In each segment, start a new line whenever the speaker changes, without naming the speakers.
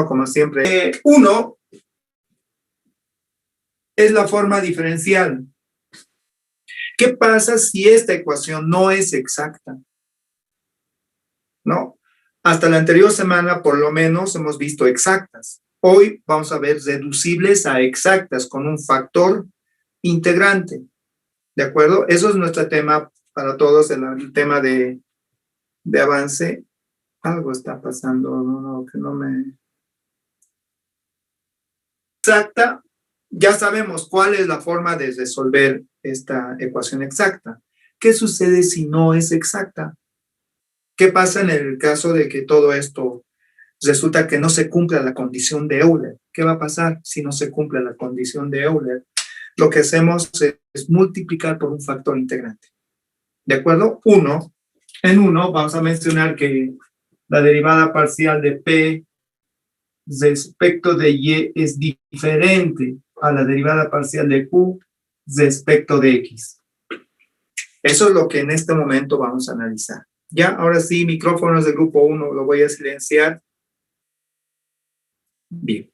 como siempre. 1 es la forma diferencial. ¿Qué pasa si esta ecuación no es exacta? ¿No? Hasta la anterior semana, por lo menos, hemos visto exactas. Hoy vamos a ver reducibles a exactas con un factor integrante. ¿De acuerdo? Eso es nuestro tema para todos, el tema de avance. Algo está pasando, no, que no me... Exacta, ya sabemos cuál es la forma de resolver esta ecuación exacta. ¿Qué sucede si no es exacta? ¿Qué pasa en el caso de que todo esto resulta que no se cumpla la condición de Euler? ¿Qué va a pasar si no se cumple la condición de Euler? Lo que hacemos es multiplicar por un factor integrante. ¿De acuerdo? En 1 vamos a mencionar que la derivada parcial de P respecto de Y es diferente a la derivada parcial de Q respecto de X. Eso es lo que en este momento vamos a analizar. Ya, ahora sí, micrófonos del grupo 1 lo voy a silenciar. Bien.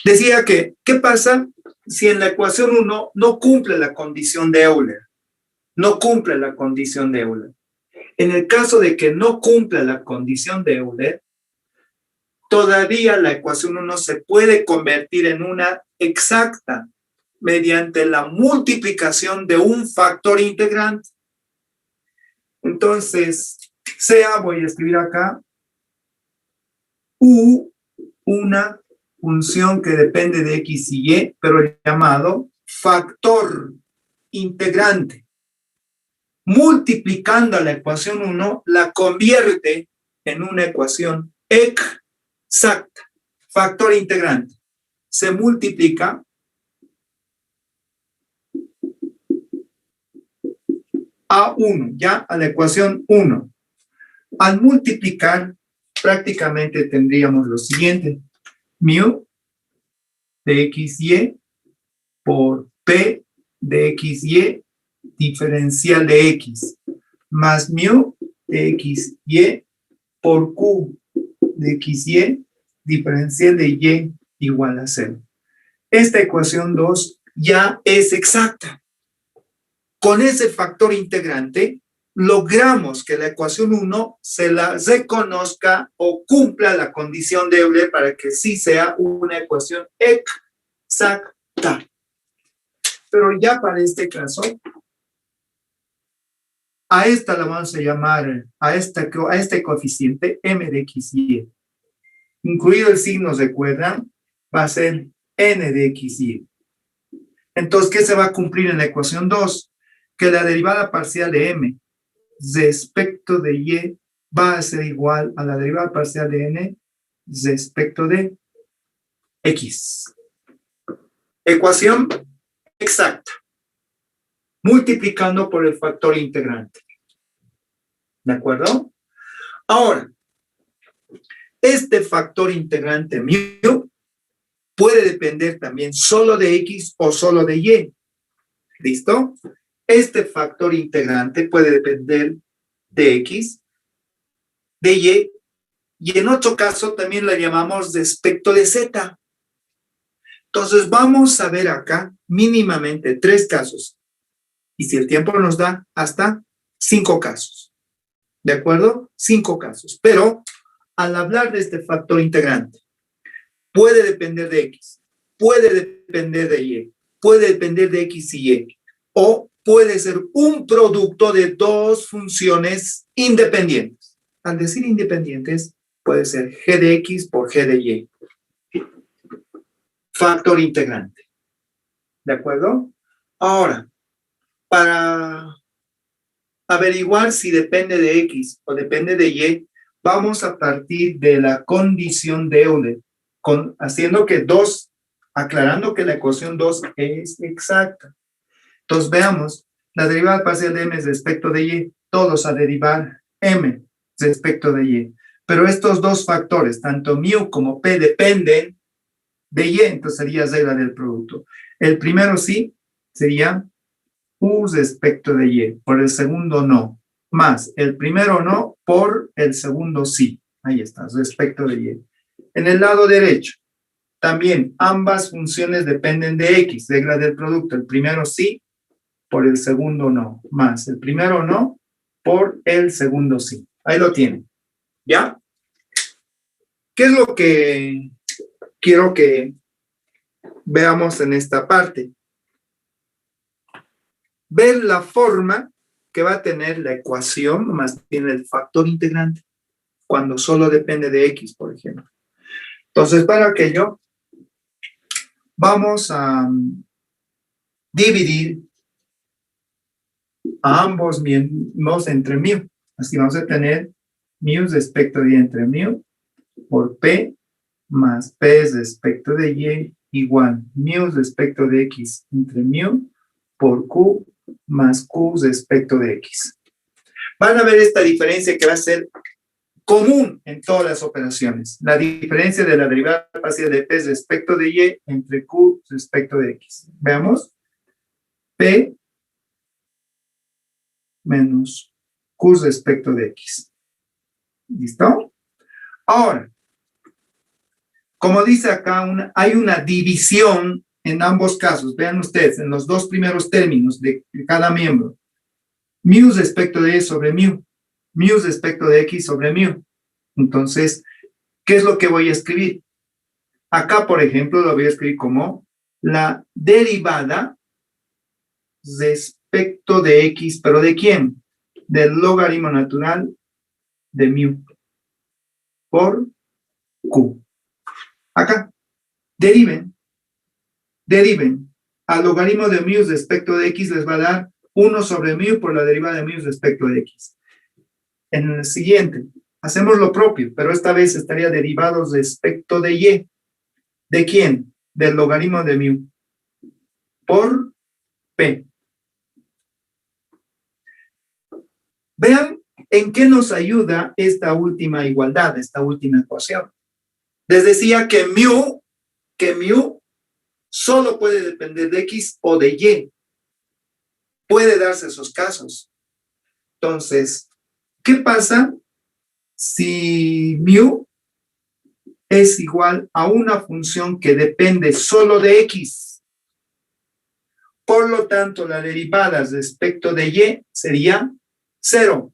Decía que, ¿qué pasa si en la ecuación 1 no cumple la condición de Euler? No cumple la condición de Euler. En el caso de que no cumpla la condición de Euler, todavía la ecuación 1 se puede convertir en una exacta mediante la multiplicación de un factor integrante. Entonces, voy a escribir acá, U, una función que depende de X y Y, pero llamado factor integrante. Multiplicando a la ecuación 1, la convierte en una ecuación exacta. Factor integrante. Se multiplica a 1, ya a la ecuación 1. Al multiplicar, prácticamente tendríamos lo siguiente. Mu de XY por P de XY diferencial de X más mu de XY por Q de XY diferencial de Y igual a 0. Esta ecuación 2 ya es exacta. Con ese factor integrante, logramos que la ecuación 1 se la reconozca o cumpla la condición de Euler para que sí sea una ecuación exacta. Pero ya para este caso, a esta la vamos a llamar, a este coeficiente m de x y y. Incluido el signo, recuerdan, va a ser n de x y y. Entonces, ¿qué se va a cumplir en la ecuación 2? Que la derivada parcial de m respecto de y va a ser igual a la derivada parcial de n respecto de x. Ecuación exacta. Multiplicando por el factor integrante. ¿De acuerdo? Ahora, este factor integrante mu puede depender también solo de x o solo de y. ¿Listo? Este factor integrante puede depender de x, de y en otro caso también la llamamos respecto de z. Entonces vamos a ver acá mínimamente 3 casos. Y si el tiempo nos da, hasta 5 casos. ¿De acuerdo? 5 casos. Pero al hablar de este factor integrante, puede depender de x, puede depender de y, puede depender de x y y, o puede ser un producto de 2 funciones independientes. Al decir independientes, puede ser g de x por g de y. Factor integrante. ¿De acuerdo? Ahora, para averiguar si depende de x o depende de y, vamos a partir de la condición de Euler, haciendo que aclarando que la ecuación 2 es exacta. Entonces veamos, la derivada parcial de m respecto de y, todos a derivar m respecto de y. Pero estos 2 factores, tanto mu como p, dependen de y, entonces sería regla del producto. El primero sí, sería u respecto de y, por el segundo no, más el primero no por el segundo sí. Ahí está, respecto de y. En el lado derecho, también ambas funciones dependen de X, regla del producto. El primero sí, por el segundo no. Más el primero no, por el segundo sí. Ahí lo tienen. ¿Ya? ¿Qué es lo que quiero que veamos en esta parte? Ver la forma que va a tener la ecuación, más bien el factor integrante, cuando solo depende de X, por ejemplo. Entonces, para aquello, vamos a dividir a ambos miembros entre mu. Así vamos a tener mu respecto de y entre mu por P más P respecto de y igual mu respecto de X entre mu por Q más Q respecto de X. Van a ver esta diferencia que va a ser común en todas las operaciones. La diferencia de la derivada parcial de P respecto de Y entre Q respecto de X. Veamos. P menos Q respecto de X. ¿Listo? Ahora, como dice acá, hay una división en ambos casos. Vean ustedes, en los dos primeros términos de cada miembro. Mu respecto de Y sobre mu. Mu respecto de X sobre mu. Entonces, ¿qué es lo que voy a escribir? Acá, por ejemplo, lo voy a escribir como la derivada respecto de X, ¿pero de quién? Del logaritmo natural de mu por Q. Acá, deriven. Al logaritmo de mu respecto de X les va a dar 1 sobre mu por la derivada de mu respecto de X. En el siguiente, hacemos lo propio, pero esta vez estaría derivado respecto de Y. ¿De quién? Del logaritmo de mu por P. Vean en qué nos ayuda esta última igualdad, esta última ecuación. Les decía que mu solo puede depender de X o de Y. Puede darse esos casos. Entonces, ¿qué pasa si mu es igual a una función que depende solo de X? Por lo tanto, la derivada respecto de Y sería 0.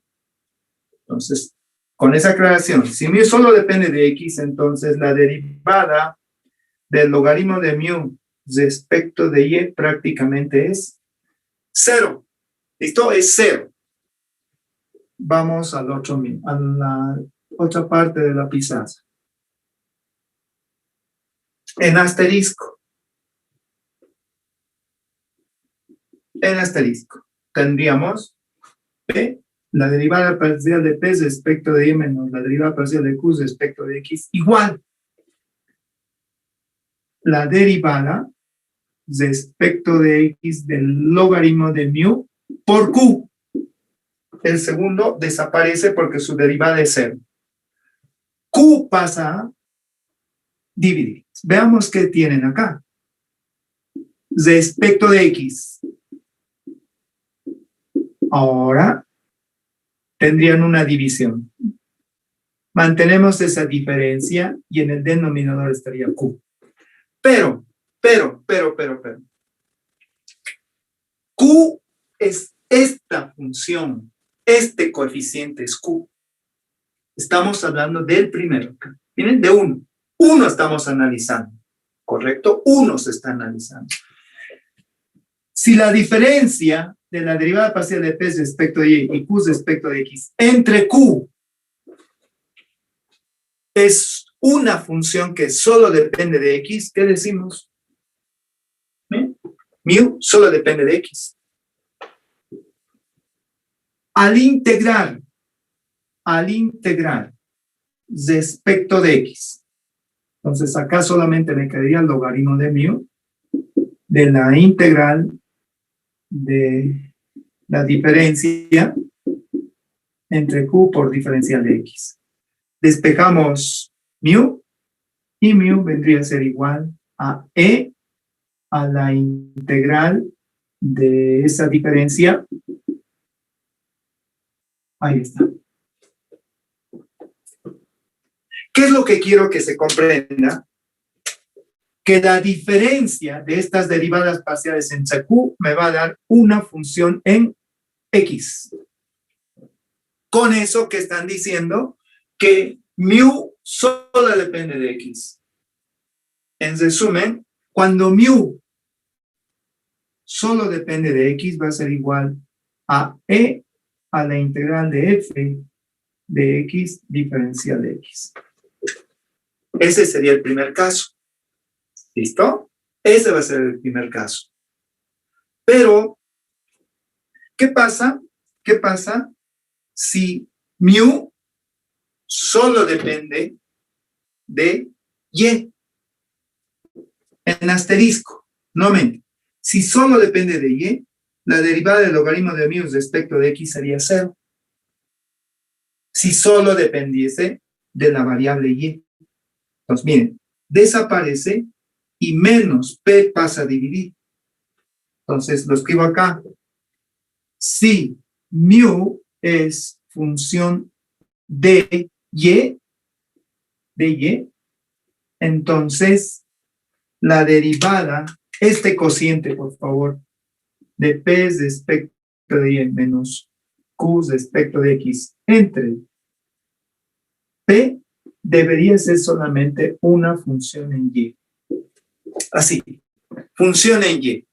Entonces, con esa aclaración, si mu solo depende de X, entonces la derivada del logaritmo de mu respecto de Y prácticamente es 0. ¿Listo? Es 0. Vamos a la otra parte de la pizarra. En asterisco. Tendríamos P, la derivada parcial de P respecto de Y menos la derivada parcial de Q respecto de X, igual la derivada respecto de X del logaritmo de mu por Q. El segundo desaparece porque su derivada es 0. Q pasa a dividir. Veamos qué tienen acá. Respecto de X. Ahora tendrían una división. Mantenemos esa diferencia y en el denominador estaría Q. Pero. Q es esta función. Este coeficiente es Q. Estamos hablando del primero. ¿Miren? De 1. 1 estamos analizando. ¿Correcto? 1 se está analizando. Si la diferencia de la derivada parcial de P respecto de Y y Q respecto de X entre Q es una función que solo depende de X, ¿qué decimos? Mu solo depende de X. Al integrar respecto de X, entonces acá solamente me quedaría el logaritmo de mu de la integral de la diferencia entre Q por diferencial de X. Despejamos mu y mu vendría a ser igual a E a la integral de esa diferencia. Ahí está. ¿Qué es lo que quiero que se comprenda? Que la diferencia de estas derivadas parciales en Q me va a dar una función en X. Con eso que están diciendo que mu solo depende de X. En resumen, cuando mu solo depende de X, va a ser igual a E a la integral de F de X diferencial de X. Ese sería el primer caso. ¿Listo? Ese va a ser el primer caso. Pero, ¿qué pasa? ¿Qué pasa si mu solo depende de Y? En asterisco, nuevamente. Si solo depende de Y, la derivada del logaritmo de mu respecto de X sería 0. Si solo dependiese de la variable Y. Entonces, miren, desaparece y menos P pasa a dividir. Entonces, lo escribo acá. Si mu es función de Y, entonces la derivada, este cociente, por favor, de P respecto de Y menos Q respecto de X entre P debería ser solamente una función en Y. Así, función en Y.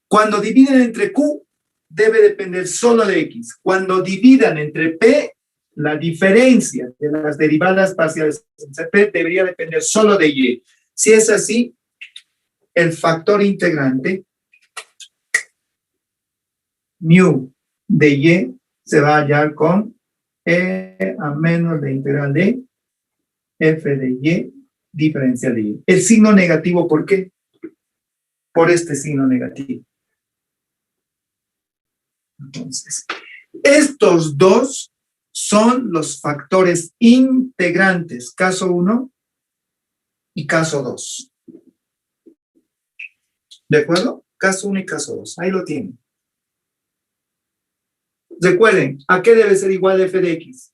Cuando dividen entre Q, debe depender solo de X. Cuando dividan entre P, la diferencia de las derivadas parciales entre P debería depender solo de Y. Si es así, el factor integrante mu de Y se va a hallar con E a menos la integral de F de Y diferencial de Y. El signo negativo, ¿por qué? Por este signo negativo. Entonces, estos dos son los factores integrantes, caso 1 y caso 2. ¿De acuerdo? Caso 1 y caso 2. Ahí lo tienen. Recuerden, ¿a qué debe ser igual f de x?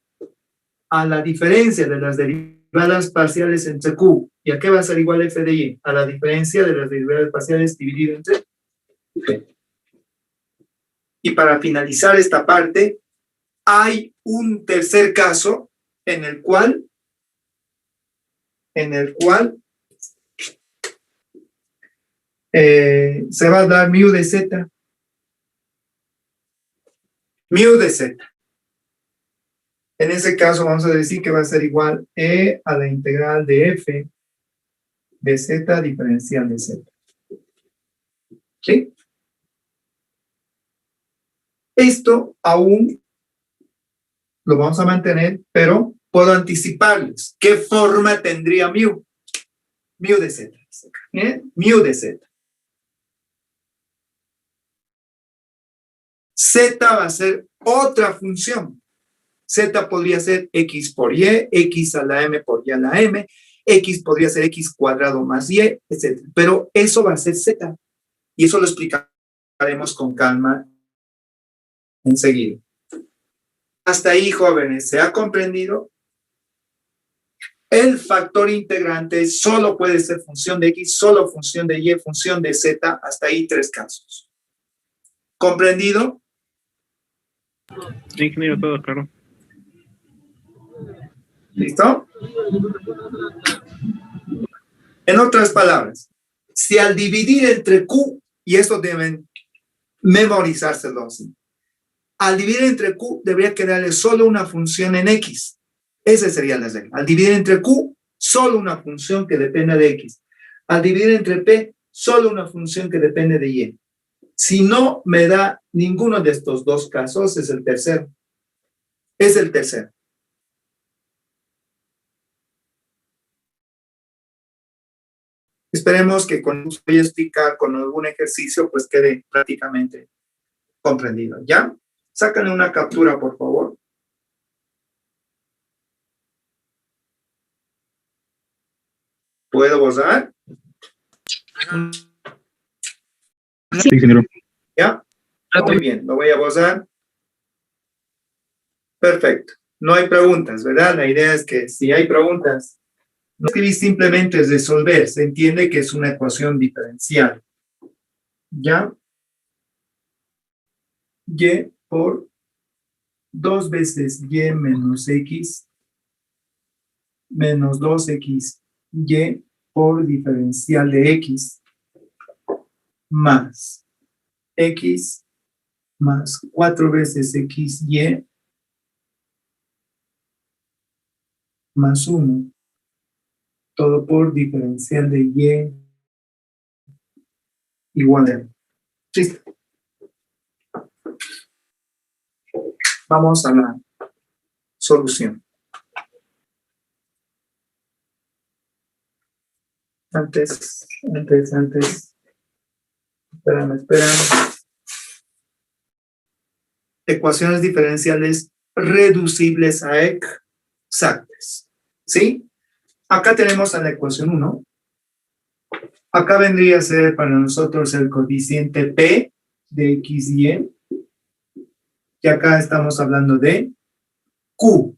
A la diferencia de las derivadas parciales entre q. ¿Y a qué va a ser igual f de y? A la diferencia de las derivadas parciales dividido entre p. Y para finalizar esta parte, hay un tercer caso en el cual se va a dar mu de z. Mu de z. En ese caso vamos a decir que va a ser igual e a la integral de f de z diferencial de z. ¿Sí? Esto aún lo vamos a mantener, pero puedo anticiparles. ¿Qué forma tendría mu? Mu de z. Mu de z. Z va a ser otra función. Z podría ser x por y, x a la m por y a la m, x podría ser x cuadrado más y, etc. Pero eso va a ser z. Y eso lo explicaremos con calma enseguida. Hasta ahí, jóvenes, ¿se ha comprendido? El factor integrante solo puede ser función de x, solo función de y, función de z. Hasta ahí 3 casos. ¿Comprendido?
Sí, ingeniero, todo claro.
¿Listo? En otras palabras, si al dividir entre q, y esto deben memorizárselo así, al dividir entre q debería quedarle solo una función en x. Esa sería la regla. Al dividir entre q, solo una función que depende de x. Al dividir entre p, solo una función que depende de y. Si no me da ninguno de estos dos casos, es el tercero. Es el tercero. Esperemos que con eso voy a explicar con algún ejercicio, pues quede prácticamente comprendido. ¿Ya? Sácanle una captura, por favor. ¿Puedo borrar?
Sí, ingeniero.
¿Ya? Muy bien, lo voy a borrar. Perfecto. No hay preguntas, ¿verdad? La idea es que si hay preguntas, no escribís simplemente resolver. Se entiende que es una ecuación diferencial. ¿Ya? Y por 2 veces y menos x menos 2x y por diferencial de x más x más 4 veces xy más 1, todo por diferencial de y igual a. Listo. Vamos a la solución. Antes. Espérame. Ecuaciones diferenciales reducibles a exactas. ¿Sí? Acá tenemos a la ecuación 1. Acá vendría a ser para nosotros el coeficiente P de x y y. Y acá estamos hablando de Q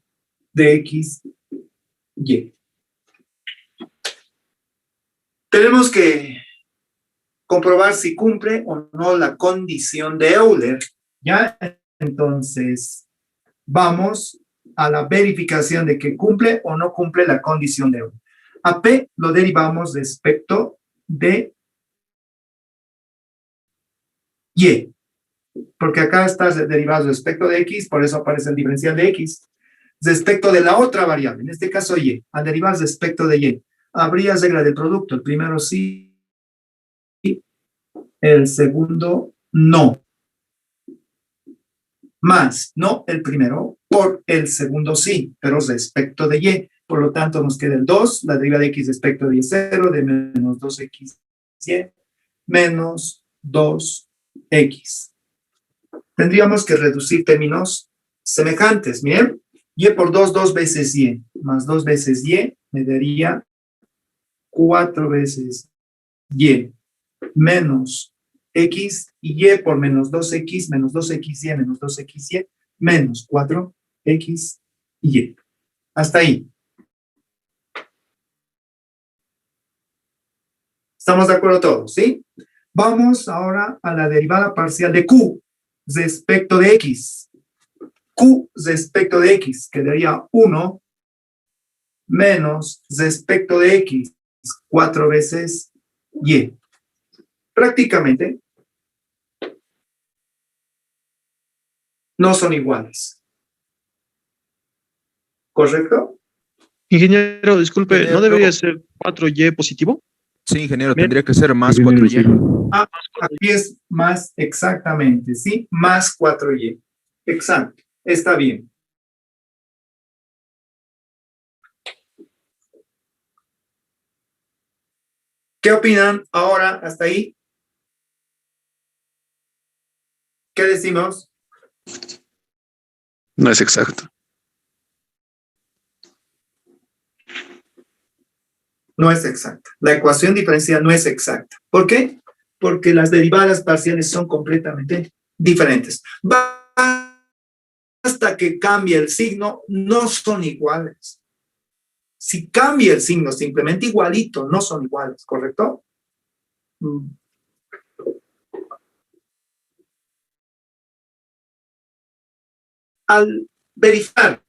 de x y. Tenemos que comprobar si cumple o no la condición de Euler. ¿Ya? Entonces, vamos a la verificación de que cumple o no cumple la condición de Euler. A P lo derivamos respecto de Y. Porque acá está derivado respecto de X, por eso aparece el diferencial de X. Respecto de la otra variable, en este caso Y, al derivar respecto de Y, habría regla del producto. El primero sí, el segundo no. Más, no el primero, por el segundo sí, pero respecto de Y. Por lo tanto, nos queda el 2, la deriva de X respecto de Y, 0, de menos 2XY, menos 2X. Tendríamos que reducir términos semejantes, ¿bien? Y por 2, 2 veces Y, más 2 veces Y, me daría 4 veces Y, menos X, y Y por menos 2X, menos 2XY, menos 2XY, menos 4X y Y. Hasta ahí. ¿Estamos de acuerdo todos, sí? Vamos ahora a la derivada parcial de Q respecto de X. Q respecto de X quedaría 1 menos respecto de X 4 veces Y. Prácticamente no son iguales. ¿Correcto?
Ingeniero, disculpe, ¿no
Ingeniero.
debería ser 4Y positivo?
Sí, ingeniero,
Bien.
tendría que ser más
Sí, ingeniero,
4Y.
Ah, aquí es más exactamente, ¿sí? Más 4Y. Exacto. Está bien. ¿Qué opinan ahora hasta ahí? ¿Qué decimos?
No es exacto.
No es exacta. La ecuación diferencial no es exacta. ¿Por qué? Porque las derivadas parciales son completamente diferentes. Hasta que cambie el signo, no son iguales. Si cambia el signo simplemente igualito, no son iguales, ¿correcto? Al verificar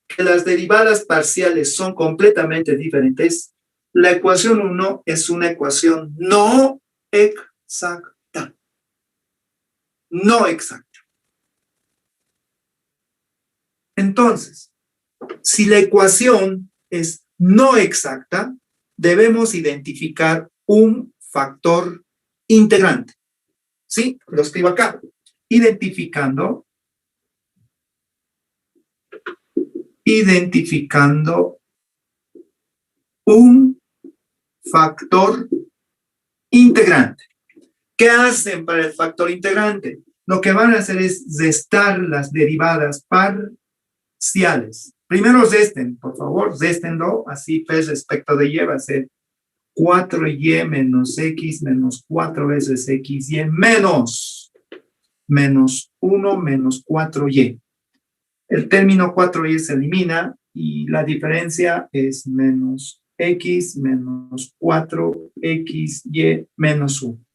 que las derivadas parciales son completamente diferentes, la ecuación 1 es una ecuación no exacta. No exacta. Entonces, si la ecuación es no exacta, debemos identificar un factor integrante. ¿Sí? Lo escribo acá. Identificando un factor integrante. ¿Qué hacen para el factor integrante? Lo que van a hacer es restar las derivadas parciales. Primero resten, por favor, réstenlo, así pues respecto de y va a ser 4y menos x menos 4 veces xy menos 1 menos 4y. el término 4y se elimina y la diferencia es menos x menos 4xy menos 1.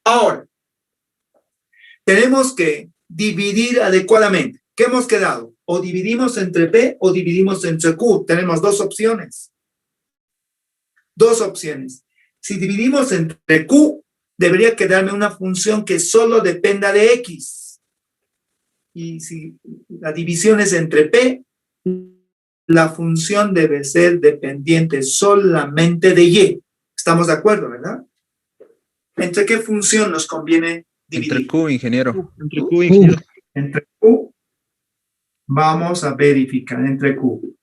Ahora, tenemos que dividir adecuadamente. ¿Qué hemos quedado? O dividimos entre P o dividimos entre Q. Tenemos dos opciones. Dos opciones. Si dividimos entre Q, debería quedarme una función que solo dependa de X. Y si la división es entre P, la función debe ser dependiente solamente de Y. ¿Estamos de acuerdo, verdad? ¿Entre qué función nos conviene dividir?
Entre Q, ingeniero.
Entre Q, ingeniero.
Entre Q, vamos a verificar entre Q.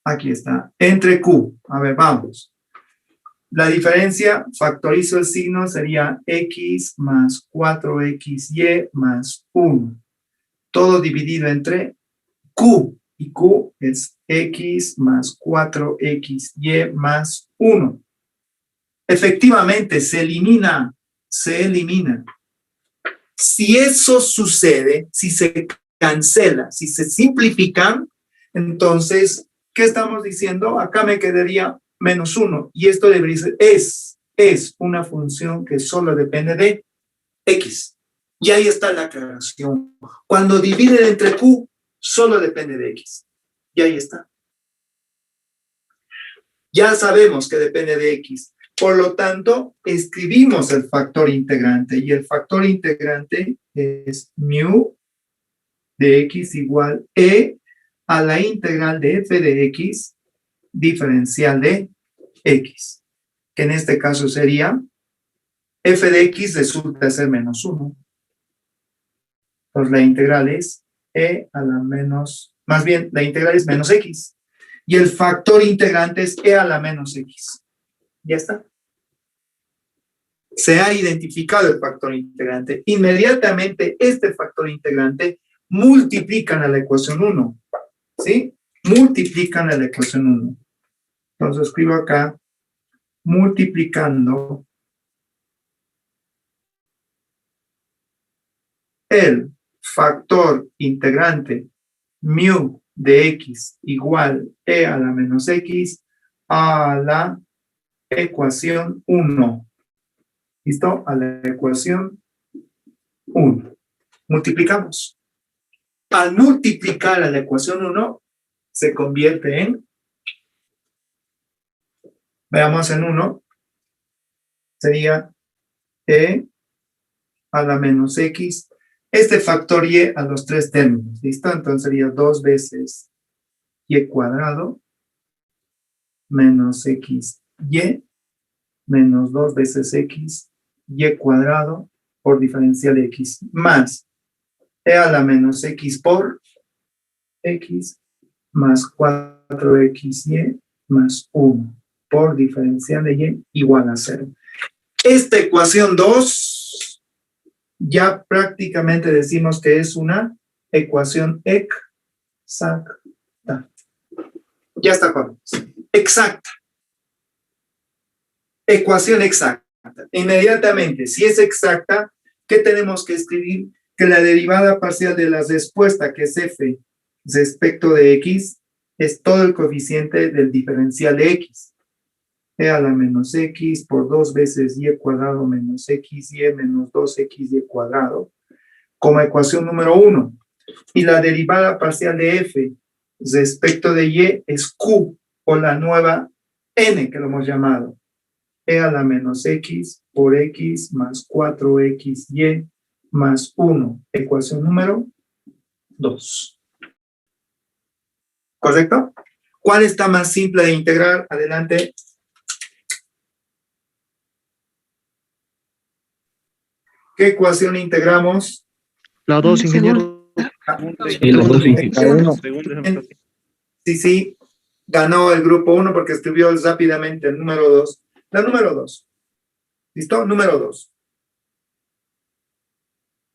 Aquí está, entre Q. A ver, vamos. La diferencia, factorizo el signo, sería x más 4xy más 1. Todo dividido entre Q. Y Q es x más 4xy más 1. Efectivamente, se elimina. Se elimina. Si eso sucede, si se cancela, si se simplifican, entonces, ¿qué estamos diciendo? Acá me quedaría menos 1. Y esto debería ser, es una función que solo depende de x. Y ahí está la aclaración. Cuando divide entre q, solo depende de x. Y ahí está. Ya sabemos que depende de x. Por lo tanto, escribimos el factor integrante. Y el factor integrante es mu de x igual e a la integral de f de x diferencial de x, que en este caso sería f de x resulta ser menos 1. Pues la integral es e a la menos, más bien, la integral es menos x. Y el factor integrante es e a la menos x. Ya está. Se ha identificado el factor integrante. Inmediatamente este factor integrante multiplican a la ecuación 1. ¿Sí? Multiplican a la ecuación 1. Entonces escribo acá, multiplicando el factor integrante mu de x igual e a la menos x a la ecuación 1. ¿Listo? A la ecuación 1. Multiplicamos. Al multiplicar a la ecuación 1, se convierte en, veamos en 1, sería e a la menos x, este factor y a los tres términos, ¿listo? Entonces sería 2 veces y cuadrado menos xy menos 2 veces x y cuadrado por diferencial de x más e a la menos x por x más 4xy más 1 por diferencial de y igual a 0. Esta ecuación 2 ya prácticamente decimos que es una ecuación exacta. Ya está, Juan. Exacta. Ecuación exacta. Inmediatamente, si es exacta, ¿qué tenemos que escribir? Que la derivada parcial de la respuesta, que es f respecto de x, es todo el coeficiente del diferencial de x. E a la menos x por 2 veces y cuadrado menos xy menos 2xy cuadrado, como ecuación número 1. Y la derivada parcial de f respecto de y es q, o la nueva n que lo hemos llamado. E a la menos x por x más 4xy más 1, ecuación número 2. ¿Correcto? ¿Cuál está más simple de integrar? Adelante. ¿Qué ecuación integramos?
La 2, ingeniero.
Sí, la 2, ingeniero.
Sí, ganó el grupo 1 porque escribió rápidamente el número 2. La número 2. ¿Listo? Número 2.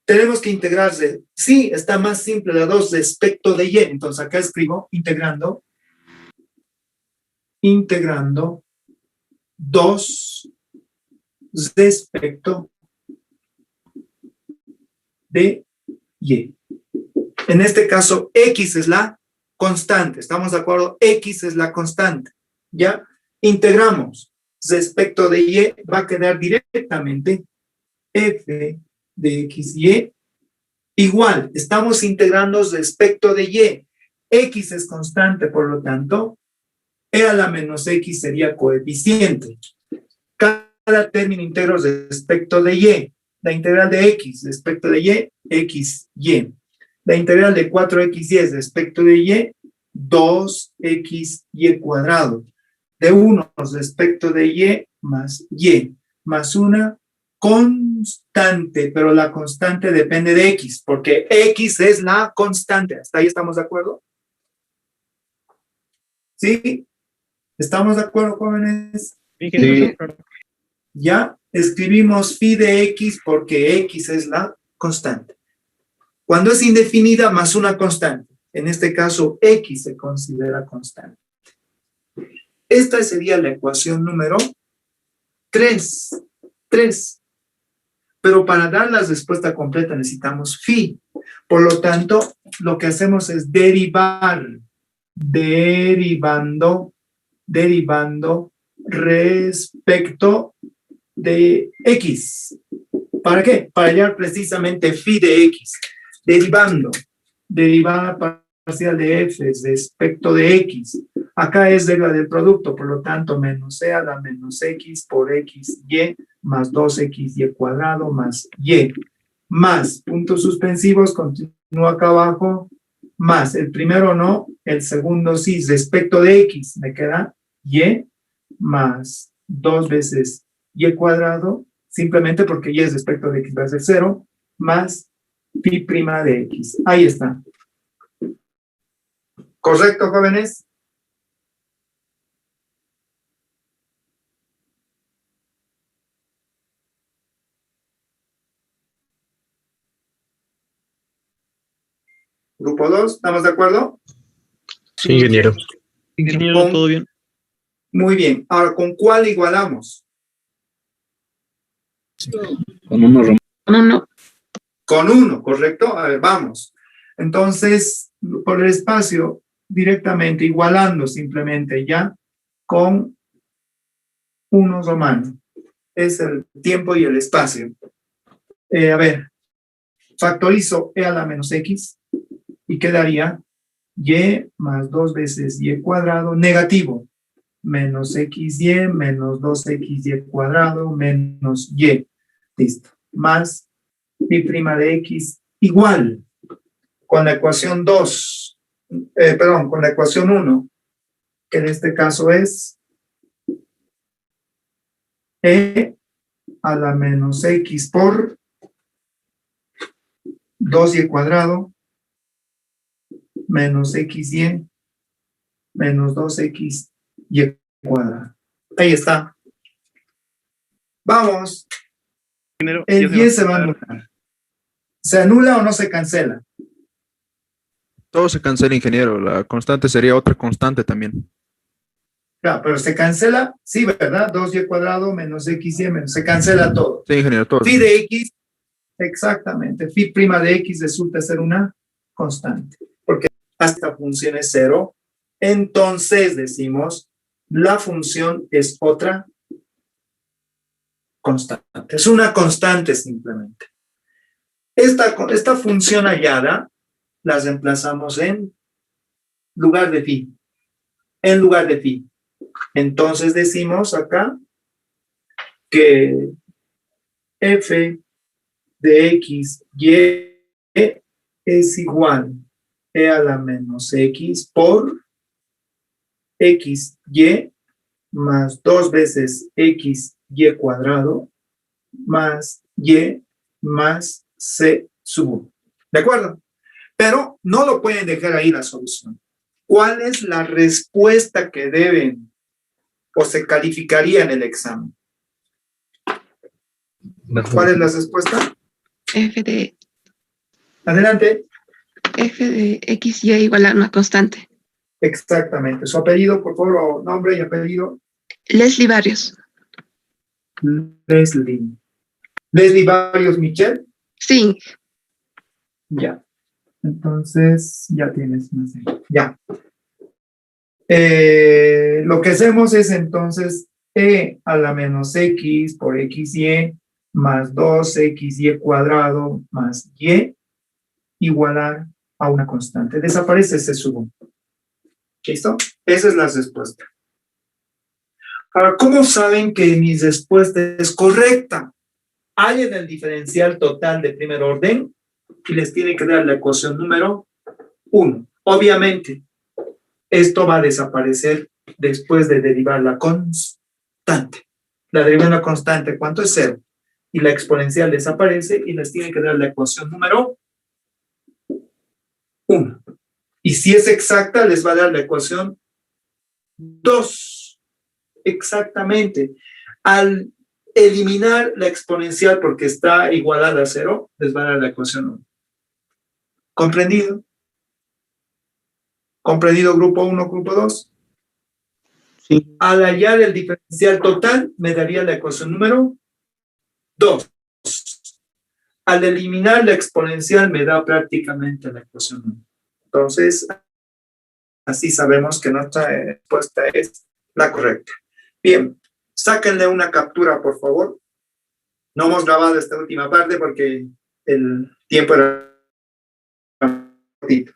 Tenemos que integrarse. Sí, está más simple la 2 respecto de y. Entonces acá escribo integrando 2 respecto de y. En este caso, X es la constante. ¿Estamos de acuerdo? X es la constante. ¿Ya? Integramos. Respecto de Y va a quedar directamente F de XY igual. Estamos integrando respecto de Y. X es constante, por lo tanto, E a la menos X sería coeficiente. Cada término íntegro respecto de Y. La integral de X respecto de Y, XY. La integral de 4XY respecto de Y, 2XY cuadrado. De 1 respecto de Y, más una constante, pero la constante depende de X, porque X es la constante. ¿Hasta ahí estamos de acuerdo? ¿Sí? ¿Estamos de acuerdo, jóvenes?
Sí.
Ya escribimos phi de X porque X es la constante. Cuando es indefinida más una constante, en este caso X se considera constante. Esta sería la ecuación número 3. Pero para dar la respuesta completa necesitamos phi. Por lo tanto, lo que hacemos es derivando respecto de X. ¿Para qué? Para hallar precisamente phi de X. Derivada parcial de F respecto de X. Acá es regla del producto, por lo tanto, menos C a la menos X por XY más 2XY cuadrado más Y. Más, puntos suspensivos, continúa acá abajo, más, el primero no, el segundo sí, respecto de X, me queda Y más 2 veces Y cuadrado, simplemente porque Y es respecto de X va a ser 0, más pi prima de X. Ahí está. ¿Correcto, jóvenes? Grupo 2, ¿estamos de acuerdo?
Sí, ingeniero.
Ingeniero, ¿todo bien?
Muy bien. Ahora, ¿con cuál igualamos?
Con uno,
No.
Con 1, ¿correcto? A ver, vamos. Entonces, por el espacio, directamente igualando simplemente ya con 1 romano. Es el tiempo y el espacio. A ver, factorizo E a la menos X y quedaría Y más 2 veces Y cuadrado negativo. Menos XY menos 2XY cuadrado menos Y. Listo. Más pi prima de X igual con la ecuación 2, con la ecuación 1, que en este caso es E a la menos X por 2Y cuadrado menos XY menos 2XY cuadrado. Ahí está. Vamos.
Ingeniero,
El
ya se va
10 se
a
va a
cortar.
anular. ¿Se anula o no se cancela?
Todo se cancela, ingeniero. La constante sería otra constante también.
Claro, pero se cancela, sí, ¿verdad? 2Y cuadrado menos XY menos, se cancela todo.
Sí, ingeniero, todo.
Phi de X, exactamente, phi prima de X resulta ser una constante, porque hasta función es 0, entonces decimos, la función es otra constante, es una constante simplemente. Esta función hallada la reemplazamos en lugar de phi, Entonces decimos acá que f de x, y es igual e a la menos x por x, y más 2 veces x, y cuadrado más y más c sub 1. ¿De acuerdo? Pero no lo pueden dejar ahí la solución. ¿Cuál es la respuesta que deben o se calificaría en el examen? ¿Cuál es la respuesta?
F de
Adelante.
XY igual a una constante.
Exactamente. Su apellido, por favor, o nombre y apellido.
Leslie Barrios.
Leslie. Leslie Barrios Michel.
Sí.
Ya. Entonces, ya tienes más. Ya. Lo que hacemos es entonces e a la menos x por xy más 2xy cuadrado más y igualar a una constante. Desaparece ese subo. ¿Listo? Esa es la respuesta. Ahora, ¿cómo saben que mi respuesta es correcta? Hay en el diferencial total de primer orden y les tiene que dar la ecuación número 1. Obviamente, esto va a desaparecer después de derivar la constante. La derivada de la constante, ¿cuánto es 0? Y la exponencial desaparece y les tiene que dar la ecuación número 1. Y si es exacta, les va a dar la ecuación 2. Exactamente. Al eliminar la exponencial porque está igualada a 0, les va a dar la ecuación 1. ¿Comprendido? ¿Comprendido grupo 1, grupo 2?
Sí.
Al hallar el diferencial total, me daría la ecuación número 2. Al eliminar la exponencial, me da prácticamente la ecuación 1. Entonces, así sabemos que nuestra respuesta es la correcta. Bien, sáquenle una captura, por favor. No hemos grabado esta última parte porque el tiempo era cortito.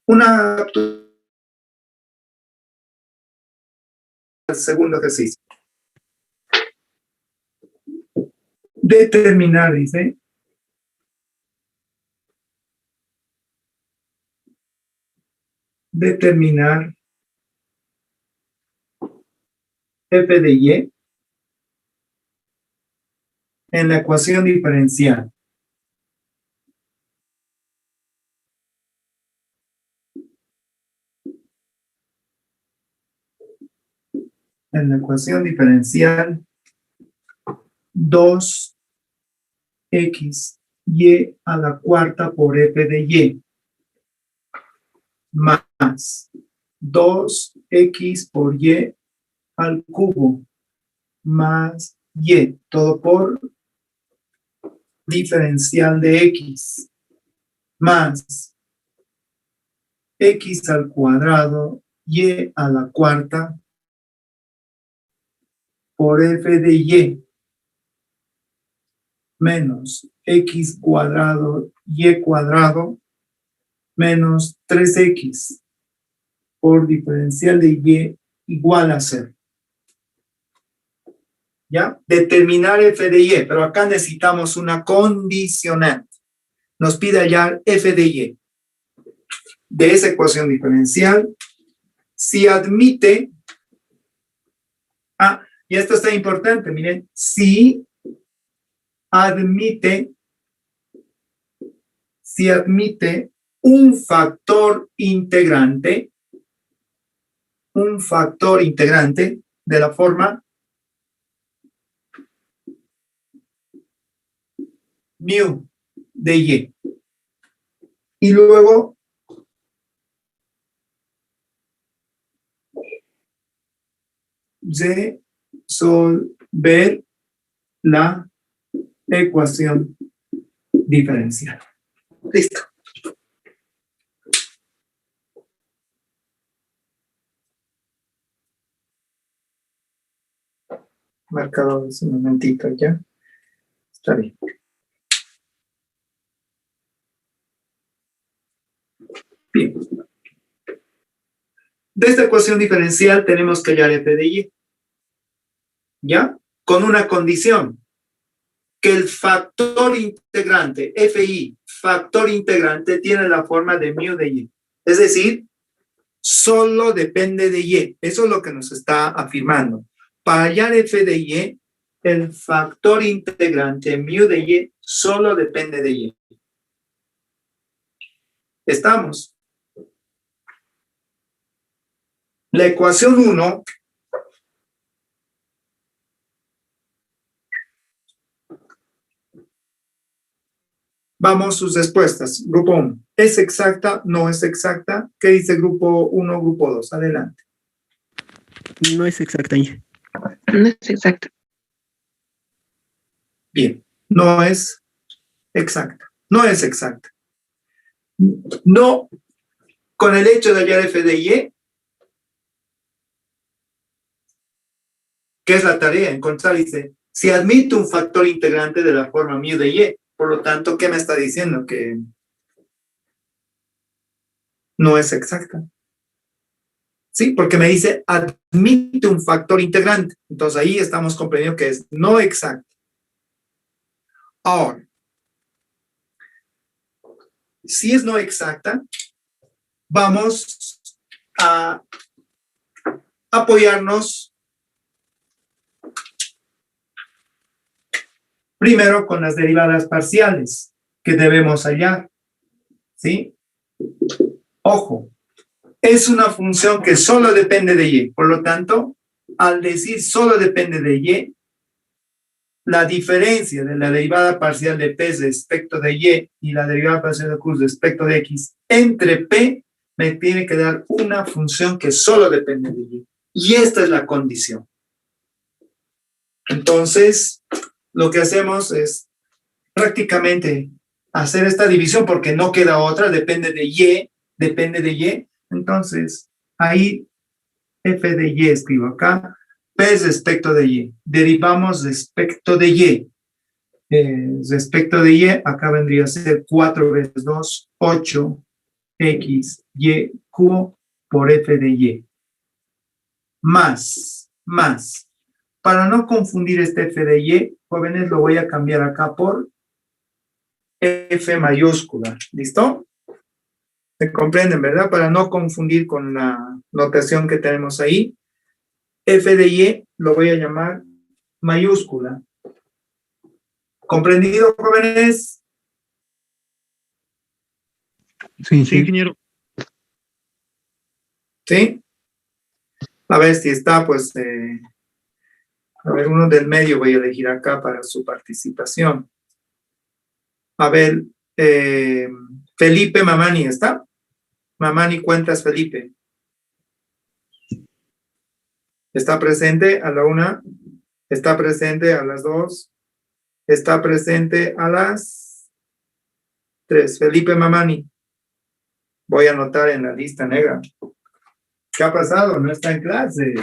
Una captura del segundo ejercicio. Determinar, dice. Determinar f de y en la ecuación diferencial. En la ecuación diferencial 2x y a la cuarta por f de y más 2x por y al cubo más y, todo por diferencial de x, más x al cuadrado y a la cuarta por f de y menos x cuadrado y cuadrado menos 3x por diferencial de y igual a 0. ¿Ya? Determinar f de y, pero acá necesitamos una condicionante. Nos pide hallar f de y. De esa ecuación diferencial, si admite, y esto está importante, miren, si admite un factor integrante de la forma mu de y. Y luego resolver la ecuación diferencial. Listo. Marcado un momentito ya. Está bien. Bien. De esta ecuación diferencial tenemos que hallar f de y. ¿Ya? Con una condición. Que el factor integrante, fi, factor integrante, tiene la forma de mu de y. Es decir, solo depende de y. Eso es lo que nos está afirmando. Para hallar f de y, el factor integrante mu de y solo depende de y. ¿Estamos? La ecuación 1 vamos sus respuestas. Grupo 1. ¿Es exacta? ¿No es exacta? ¿Qué dice grupo 1, grupo 2? Adelante.
No es exacta.
No es exacto.
Bien. No es exacta. No es exacta. No, con el hecho de hallar f de y, ¿qué es la tarea? Encontrar, dice, si admite un factor integrante de la forma mu de y, por lo tanto, ¿qué me está diciendo? Que no es exacta. Sí, porque me dice admite un factor integrante. Entonces ahí estamos comprendiendo que es no exacta. Ahora, si es no exacta, vamos a apoyarnos primero con las derivadas parciales que debemos hallar. ¿Sí? Ojo, es una función que solo depende de y. Por lo tanto, al decir solo depende de y, la diferencia de la derivada parcial de p respecto de y la derivada parcial de q respecto de x entre p me tiene que dar una función que solo depende de y. Y esta es la condición. Entonces, lo que hacemos es prácticamente hacer esta división porque no queda otra, depende de y. Entonces, ahí f de y escribo acá, p respecto de y. Derivamos respecto de y. Respecto de y, acá vendría a ser 4 veces 2, 8, x, y, q por f de y. Más. Para no confundir este f de y, jóvenes, lo voy a cambiar acá por f mayúscula. ¿Listo? ¿Se comprenden, verdad? Para no confundir con la notación que tenemos ahí. F de y lo voy a llamar mayúscula. ¿Comprendido, jóvenes?
Sí,
Sí, ingeniero.
¿Sí? A ver si está, pues, a ver, uno del medio voy a elegir acá para su participación. A ver, Felipe Mamani, ¿está? Mamani Cuentas Felipe. ¿Está presente a la 1? ¿Está presente a las 2? ¿Está presente a las 3? Felipe Mamani. Voy a anotar en la lista negra. ¿Qué ha pasado? No está en clase.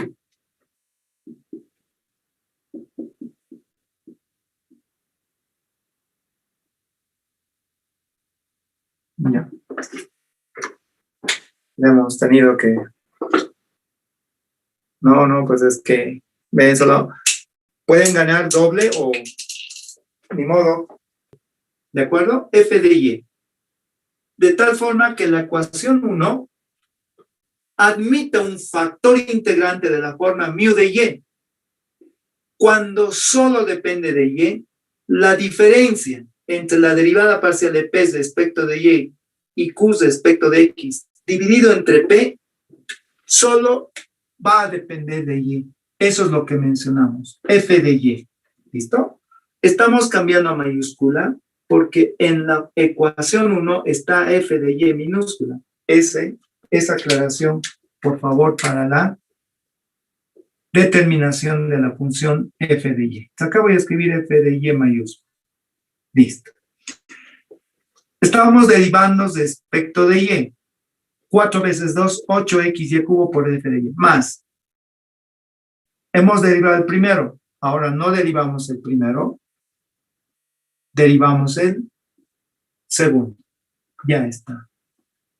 Ya. Hemos tenido que... No, pues es que... Ven, solo... Pueden ganar doble o... Ni modo. ¿De acuerdo? F de y. De tal forma que la ecuación 1 admite un factor integrante de la forma mu de y. Cuando solo depende de y, la diferencia entre la derivada parcial de p respecto de y q respecto de x dividido entre p solo va a depender de y. Eso es lo que mencionamos. F de y. ¿Listo? Estamos cambiando a mayúscula porque en la ecuación 1 está f de y minúscula. Esa aclaración, por favor, para la determinación de la función f de y. Acá voy a escribir f de y mayúscula. Listo. Estábamos derivando respecto de y. 4 veces 2, 8x y cubo por f de y. Más. Hemos derivado el primero. Ahora no derivamos el primero. Derivamos el segundo. Ya está.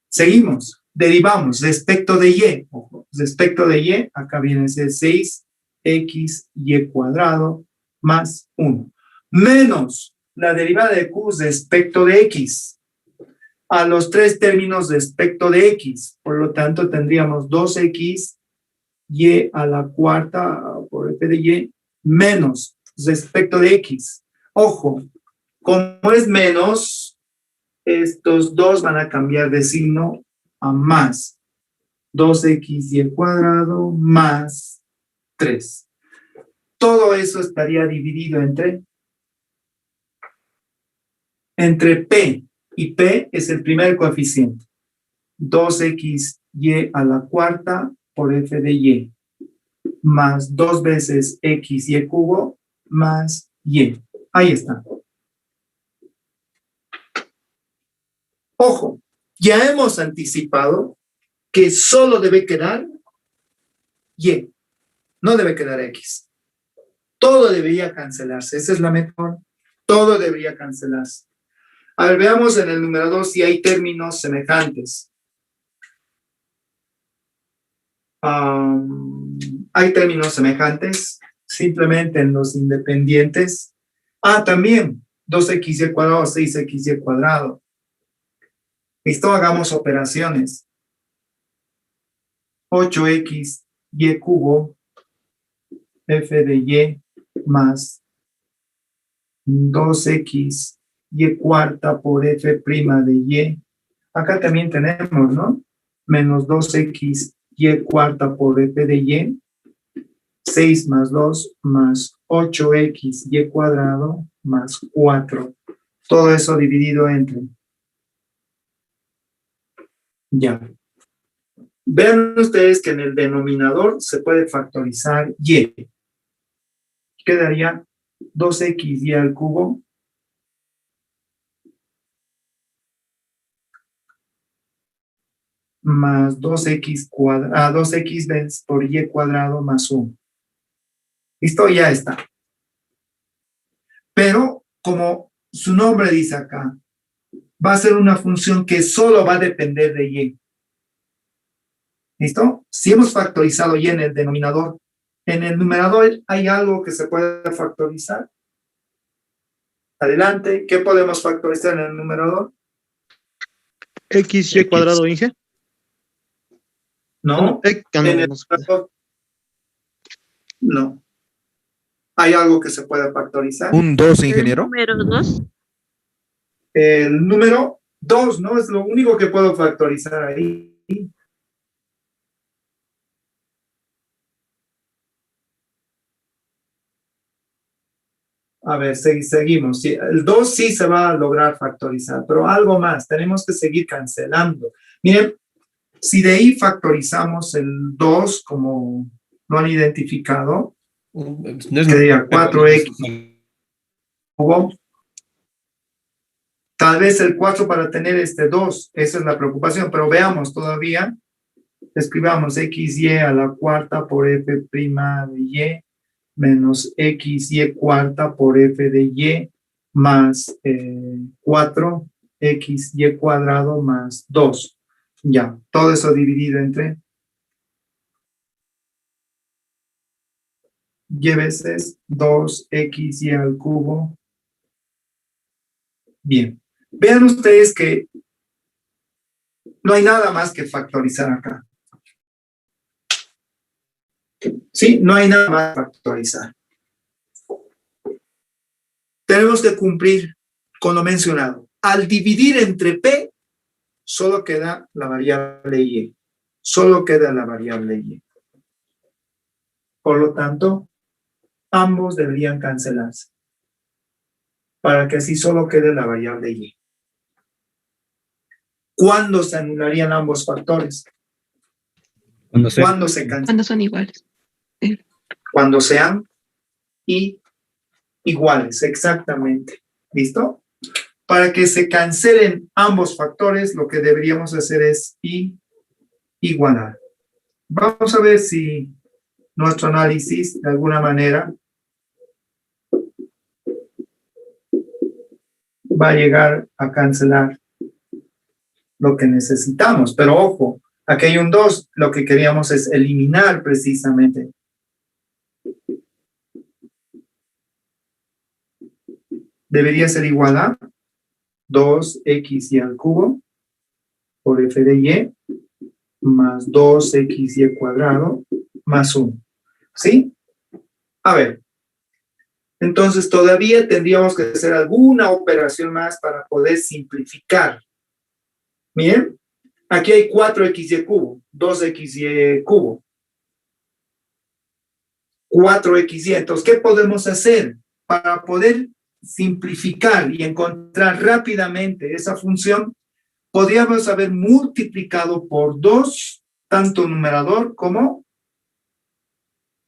Seguimos. Derivamos respecto de y. Ojo, respecto de y, acá viene a ser 6x y cuadrado más 1. Menos la derivada de q respecto de x. A los tres términos respecto de x. Por lo tanto, tendríamos 2x y a la cuarta por f de y menos respecto de x. Ojo, como es menos, estos dos van a cambiar de signo a más. 2x cuadrado más 3. Todo eso estaría dividido entre p, y p es el primer coeficiente. 2x a la cuarta por f de y, más 2 veces x cubo más y. Ahí está. Ojo, Ya hemos anticipado que solo debe quedar Y, no debe quedar X. Todo debería cancelarse, esa es la mejor. Todo debería cancelarse. A ver, veamos en el numerador si hay términos semejantes. Hay términos semejantes, simplemente en los independientes. También 2xy cuadrado, 6xy cuadrado. Listo, hagamos operaciones. 8xy cubo f de y más 2x y cuarta por f prima de y. Acá también tenemos, ¿no? Menos 2x y cuarta por f de y. 6 más 2 más 8x y cuadrado más 4. Todo eso dividido entre. Ya. Vean ustedes que en el denominador se puede factorizar y. Quedaría 2xy al cubo más 2x cuadrado, 2x veces por y cuadrado más 1. Listo, ya está. Pero, como su nombre dice acá, va a ser una función que solo va a depender de y. ¿Listo? Si hemos factorizado y en el denominador, en el numerador hay algo que se puede factorizar. Adelante, ¿qué podemos factorizar en el numerador?
XY cuadrado, Inge.
No,
no,
en el numerador, no. ¿Hay algo que se pueda factorizar?
Un 2, ingeniero.
Número 2.
El número 2, ¿no? Es lo único que puedo factorizar ahí. A ver, seguimos. Sí, el 2 sí se va a lograr factorizar, pero algo más. Tenemos que seguir cancelando. Miren, si de ahí factorizamos el 2 como lo han identificado, sería 4x cubo. Tal vez el 4 para tener este 2, esa es la preocupación, pero veamos todavía. Escribamos xy a la cuarta por f prima de y menos xy cuarta por f de y más 4xy cuadrado más 2. Ya, todo eso dividido entre y veces 2xy al cubo. Bien, vean ustedes que no hay nada más que factorizar acá. Sí, no hay nada más que factorizar. Tenemos que cumplir con lo mencionado. Al dividir entre P, solo queda la variable Y. Solo queda la variable Y. Por lo tanto, ambos deberían cancelarse. Para que así solo quede la variable Y. ¿Cuándo se anularían ambos factores? ¿Cuándo se cancelan?
Cuando son iguales.
Cuando sean iguales, exactamente. ¿Listo? Para que se cancelen ambos factores, lo que deberíamos hacer es igualar. Vamos a ver si nuestro análisis, de alguna manera, va a llegar a cancelar lo que necesitamos. Pero ojo, aquí hay un 2, lo que queríamos es eliminar precisamente. Debería ser igual a 2xy al cubo por f de y más 2xy cuadrado más 1. ¿Sí? A ver. Entonces todavía tendríamos que hacer alguna operación más para poder simplificar. Miren, aquí hay 4xy cubo, 2xy cubo, 4xy. Entonces, ¿qué podemos hacer para poder simplificar y encontrar rápidamente esa función? Podríamos haber multiplicado por 2 tanto numerador como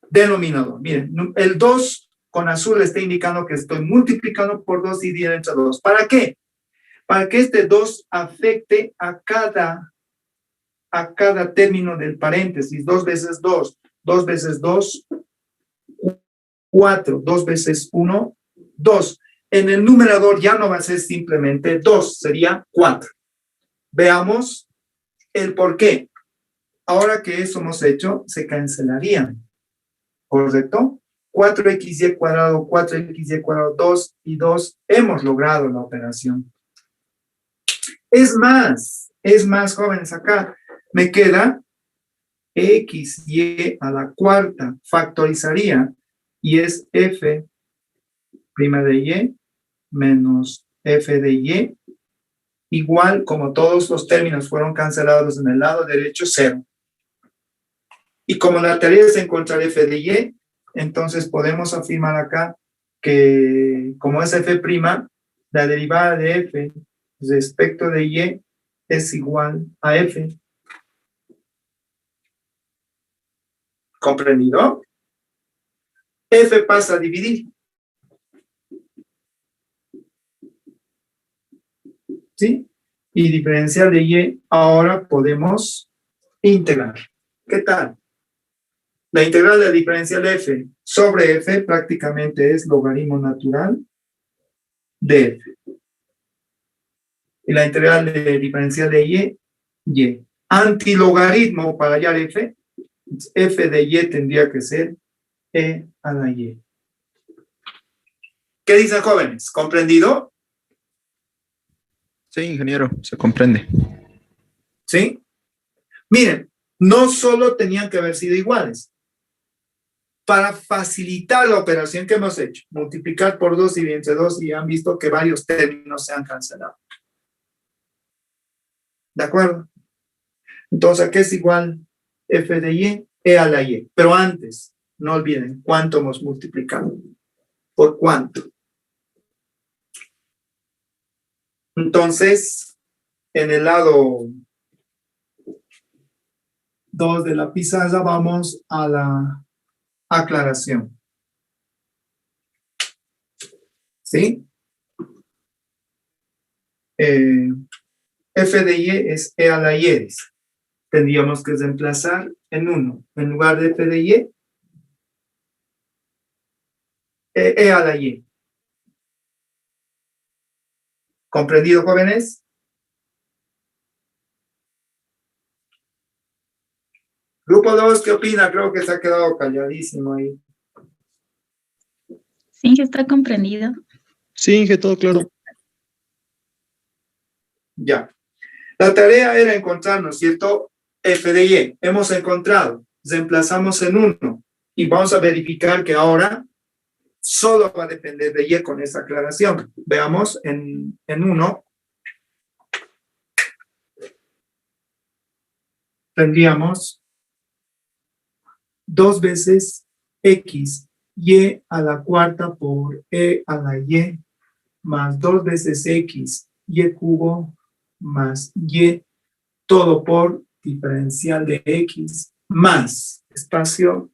denominador. Miren, el 2 con azul está indicando que estoy multiplicando por 2 y dividiendo entre 2. ¿Para qué? para que este 2 afecte a cada término del paréntesis. 2 veces 2, 2 veces 2, 4, 2 veces 1, 2. En el numerador ya no va a ser simplemente 2, sería 4. Veamos el por qué. Ahora que eso hemos hecho, se cancelarían. ¿Correcto? 4xy cuadrado, 4xy cuadrado, 2 y 2. Hemos logrado la operación. Es más, jóvenes, acá me queda xy a la cuarta, factorizaría, y es f' de y menos f de y, igual como todos los términos fueron cancelados en el lado derecho, 0. Y como la tarea es encontrar f de y, entonces podemos afirmar acá que como es f', la derivada de f respecto de y es igual a f. ¿Comprendido? F pasa a dividir. ¿Sí? Y diferencial de y, ahora podemos integrar. ¿Qué tal? La integral de la diferencial de f sobre f prácticamente es logaritmo natural de f. Y la integral de diferencial de y. Antilogaritmo para hallar f de y tendría que ser e a la y. ¿Qué dicen, jóvenes? ¿Comprendido?
Sí, ingeniero, se comprende.
¿Sí? Miren, no solo tenían que haber sido iguales. Para facilitar la operación que hemos hecho, multiplicar por 2 y entre 2, y han visto que varios términos se han cancelado. ¿De acuerdo? Entonces, ¿a qué es igual f de y? E a la y. Pero antes, no olviden, ¿cuánto hemos multiplicado? ¿Por cuánto? Entonces, en el lado 2 de la pizarra vamos a la aclaración. ¿Sí? F de y es e a la y. Tendríamos que reemplazar en 1. En lugar de f de y, e a la y. ¿Comprendido, jóvenes? Grupo 2, ¿qué opina? Creo que se ha quedado calladísimo ahí.
Sí, está comprendido.
Sí, Inge, todo claro.
Ya. La tarea era encontrar, ¿no es cierto? F de y. Hemos encontrado. Reemplazamos en 1. Y vamos a verificar que ahora solo va a depender de y con esa aclaración. Veamos en 1. Tendríamos 2 veces x y a la cuarta por e a la y más 2 veces x y cubo más y, todo por diferencial de x más espacio.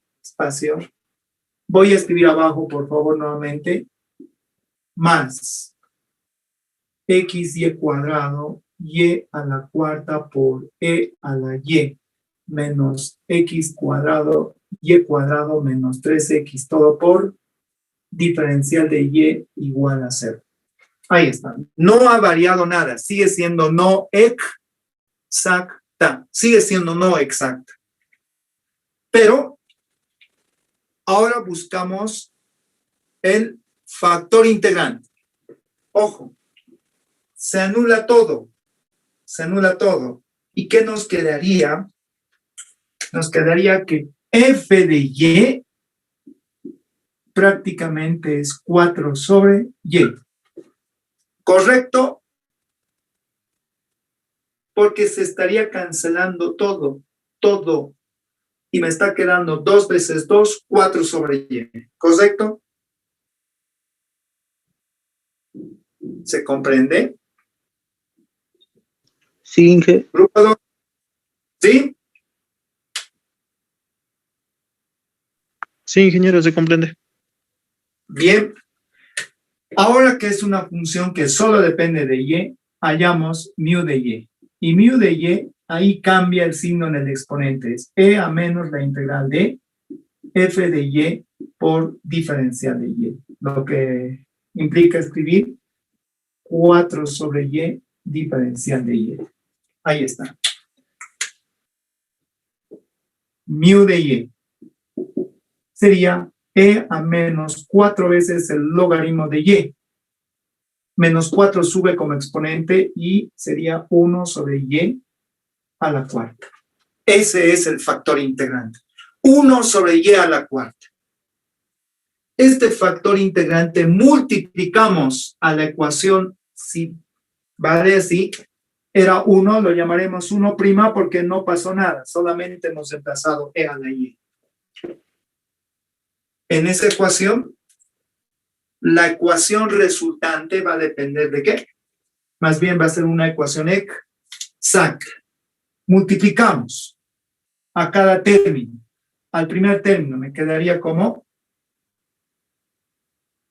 Voy a escribir abajo, por favor, nuevamente, más xy cuadrado y a la cuarta por e a la y menos x cuadrado y cuadrado menos 3x, todo por diferencial de y igual a 0. Ahí está. No ha variado nada. Sigue siendo no exacta. Sigue siendo no exacta. Pero ahora buscamos el factor integrante. Ojo. Se anula todo. Se anula todo. ¿Y qué nos quedaría? Nos quedaría que f de y prácticamente es 4 sobre y. ¿Correcto? Porque se estaría cancelando todo. Y me está quedando 2 veces 2, 4 sobre y. ¿Correcto? ¿Se comprende?
Sí, Inge.
Grupo 2. ¿Sí?
Sí, ingeniero, se comprende.
Bien. Ahora que es una función que solo depende de y, hallamos mu de y. Y mu de y, ahí cambia el signo en el exponente. Es e a menos la integral de f de y por diferencial de y. Lo que implica escribir 4 sobre y diferencial de y. Ahí está. Mu de y sería e a menos 4 veces el logaritmo de y. Menos 4 sube como exponente y sería 1 sobre y a la cuarta. Ese es el factor integrante. 1 sobre y a la cuarta. Este factor integrante multiplicamos a la ecuación, si vale así, era 1, lo llamaremos 1' porque no pasó nada, solamente hemos reemplazado e a la y. En esa ecuación, la ecuación resultante va a depender de ¿qué? Más bien va a ser una ecuación exacta. Multiplicamos a cada término. Al primer término me quedaría como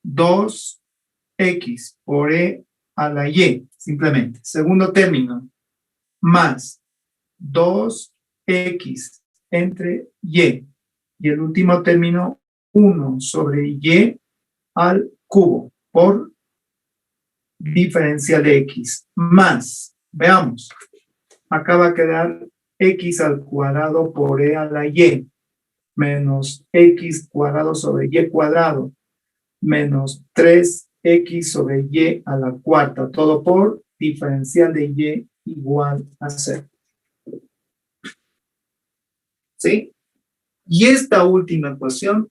2x por e a la y, simplemente. Segundo término, más 2x entre y. Y el último término, 1 sobre y al cubo por diferencial de x. Más, veamos, acá va a quedar x al cuadrado por e a la y, menos x cuadrado sobre y cuadrado, menos 3x sobre y a la cuarta, todo por diferencial de y igual a 0. ¿Sí? Y esta última ecuación,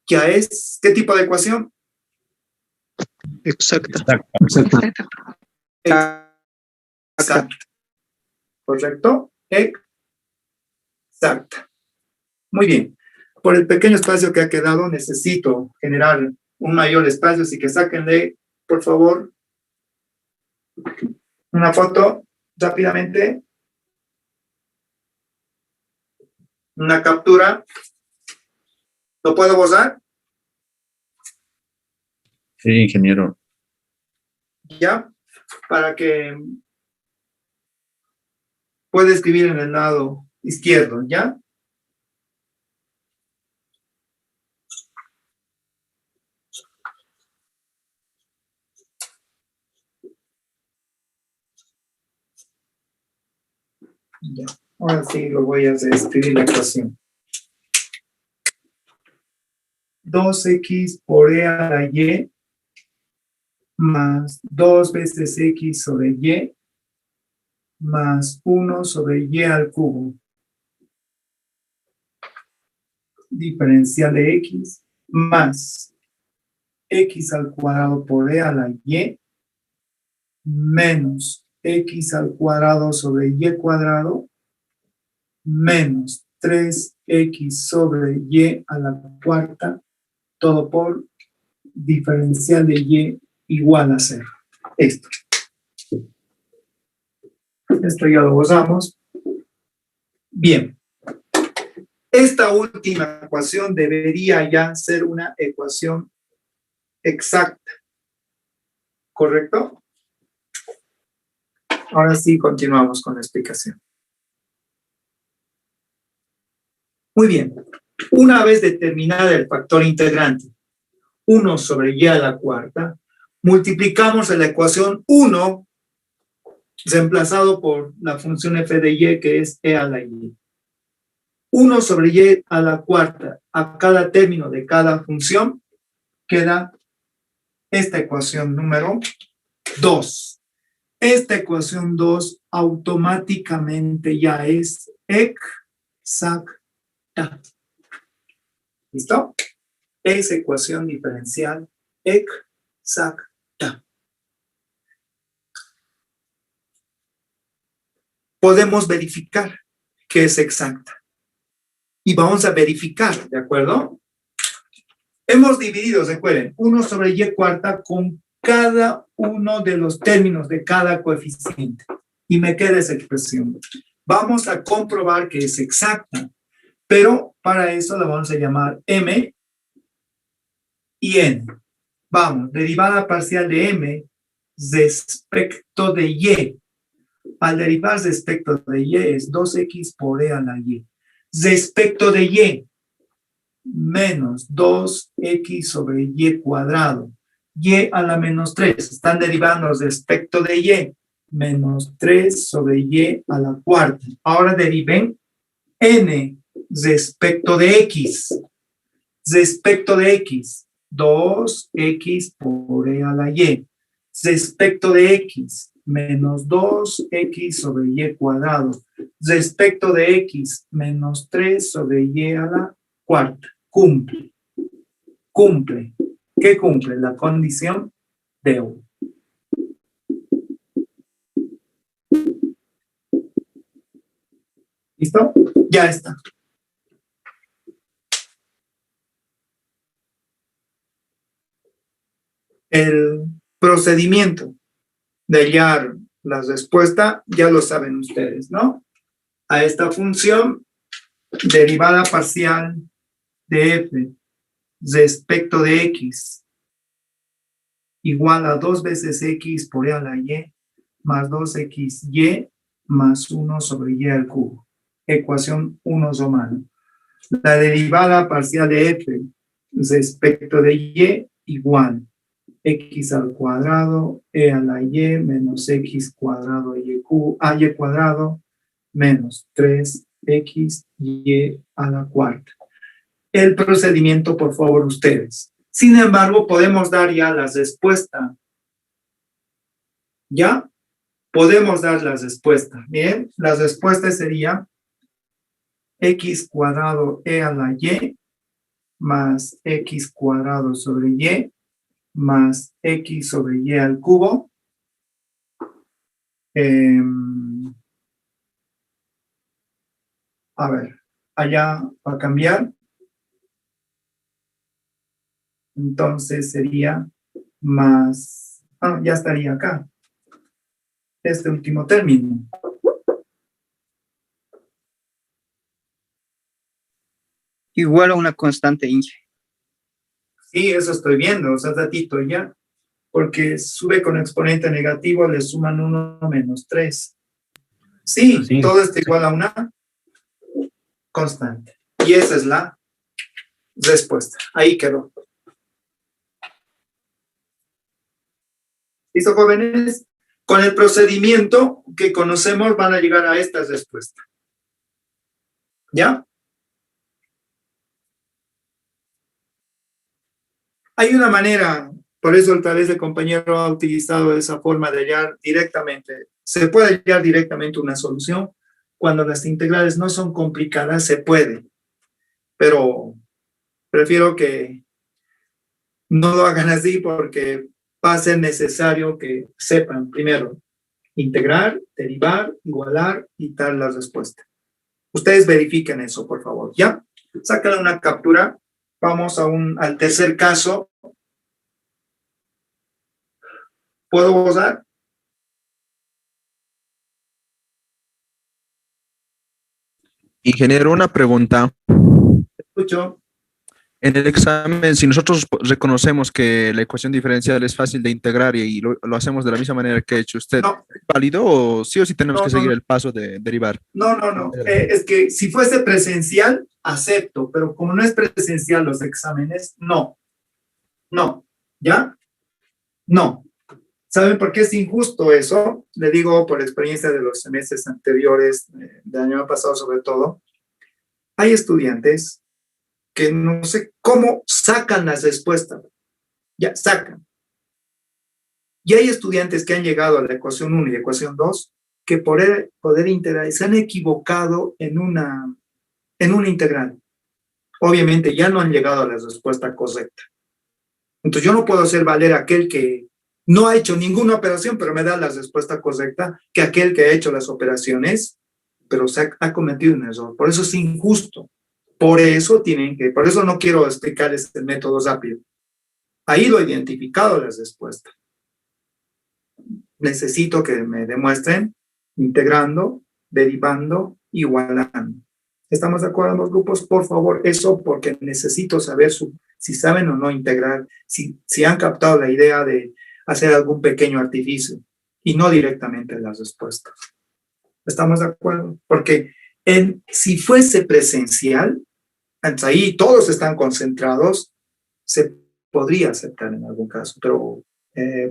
ya es, ¿qué tipo de ecuación?
Exacta.
Exacto.
Exacta. ¿Correcto? Exacta. Muy bien. Por el pequeño espacio que ha quedado, necesito generar un mayor espacio, así que sáquenle, por favor, una foto rápidamente. Una captura. ¿Lo puedo borrar?
Sí, ingeniero.
Ya, para que pueda escribir en el lado izquierdo, ¿ya? Ya, ahora sí lo voy a escribir la ecuación. 2x por e a la y más 2 veces x sobre y más 1 sobre y al cubo. Diferencial de x más x al cuadrado por e a la y menos x al cuadrado sobre y cuadrado menos 3x sobre y a la cuarta, todo por diferencial de y igual a 0. Esto ya lo gozamos. Bien. Esta última ecuación debería ya ser una ecuación exacta. ¿Correcto? Ahora sí continuamos con la explicación. Muy bien. Una vez determinada el factor integrante, 1 sobre y a la cuarta, multiplicamos en la ecuación 1 reemplazado por la función f de y, que es e a la y. 1 sobre y a la cuarta a cada término de cada función queda esta ecuación número 2. Esta ecuación 2 automáticamente ya es exacta. ¿Listo? Es ecuación diferencial exacta. Podemos verificar que es exacta. Y vamos a verificar, ¿de acuerdo? Hemos dividido, recuerden, 1 sobre y cuarta con cada uno de los términos de cada coeficiente. Y me queda esa expresión. Vamos a comprobar que es exacta, pero para eso la vamos a llamar m y n. Vamos, derivada parcial de m respecto de y. Al derivar respecto de y es 2x por e a la y. Respecto de y, menos 2x sobre y cuadrado. Y a la menos 3. Están derivando respecto de y. Menos 3 sobre y a la cuarta. Ahora deriven n respecto de x. Respecto de x, 2x por e a la y. Respecto de x, menos 2x sobre y cuadrado. Respecto de x, menos 3 sobre y a la cuarta. Cumple. Cumple. ¿Qué cumple? La condición de U. ¿Listo? Ya está. El procedimiento de hallar la respuesta ya lo saben ustedes, ¿no? A esta función, derivada parcial de f respecto de x igual a 2 veces x por e a la y más 2xy más 1 sobre y al cubo. Ecuación 1 romana. La derivada parcial de f respecto de y igual x al cuadrado e a la y menos x cuadrado y cuadrado menos 3xy a la cuarta. El procedimiento, por favor, ustedes. Sin embargo, podemos dar ya la respuesta. ¿Ya? Podemos dar la respuesta. Bien, la respuesta sería x cuadrado e a la y más x cuadrado sobre y más x sobre y al cubo. A ver, allá va a cambiar. Entonces sería más, ya estaría acá. Este último término.
Igual a una constante, Inge.
Sí, eso estoy viendo, o sea, ratito ya. Porque sube con exponente negativo, le suman 1 menos 3. Sí,
Sí.
todo está igual a una constante. Y esa es la respuesta. Ahí quedó. ¿Listo, jóvenes? Con el procedimiento que conocemos van a llegar a esta respuesta. ¿Ya? Hay una manera, por eso tal vez el compañero ha utilizado esa forma de hallar directamente. Se puede hallar directamente una solución. Cuando las integrales no son complicadas, se puede. Pero prefiero que no lo hagan así porque va a ser necesario que sepan primero integrar, derivar, igualar y dar la respuesta. Ustedes verifiquen eso, por favor. ¿Ya? Sácale una captura. Vamos al tercer caso. ¿Puedo gozar?
Ingeniero, una pregunta.
Escucho.
En el examen, si nosotros reconocemos que la ecuación diferencial es fácil de integrar y lo hacemos de la misma manera que ha hecho usted,
No.
¿es válido o sí tenemos que seguir
No.
el paso de derivar?
No. Es que si fuese presencial, acepto, pero como no es presencial los exámenes, no. ¿Ya? No. ¿Saben por qué es injusto eso? Le digo por experiencia de los semestres anteriores, del año pasado sobre todo. Hay estudiantes que no sé cómo sacan las respuestas. Ya, sacan. Y hay estudiantes que han llegado a la ecuación 1 y ecuación 2 que por poder integrar se han equivocado en una integral. Obviamente ya no han llegado a la respuesta correcta. Entonces yo no puedo hacer valer a aquel que no ha hecho ninguna operación, pero me da la respuesta correcta, que aquel que ha hecho las operaciones, pero ha cometido un error. Por eso es injusto. Por eso no quiero explicarles el método rápido. Ahí lo he identificado las respuestas. Necesito que me demuestren integrando, derivando, igualando. ¿Estamos de acuerdo en los grupos? Por favor, eso porque necesito saber si saben o no integrar, si han captado la idea de hacer algún pequeño artificio y no directamente las respuestas. ¿Estamos de acuerdo? Porque si fuese presencial, entonces ahí todos están concentrados, se podría aceptar en algún caso, pero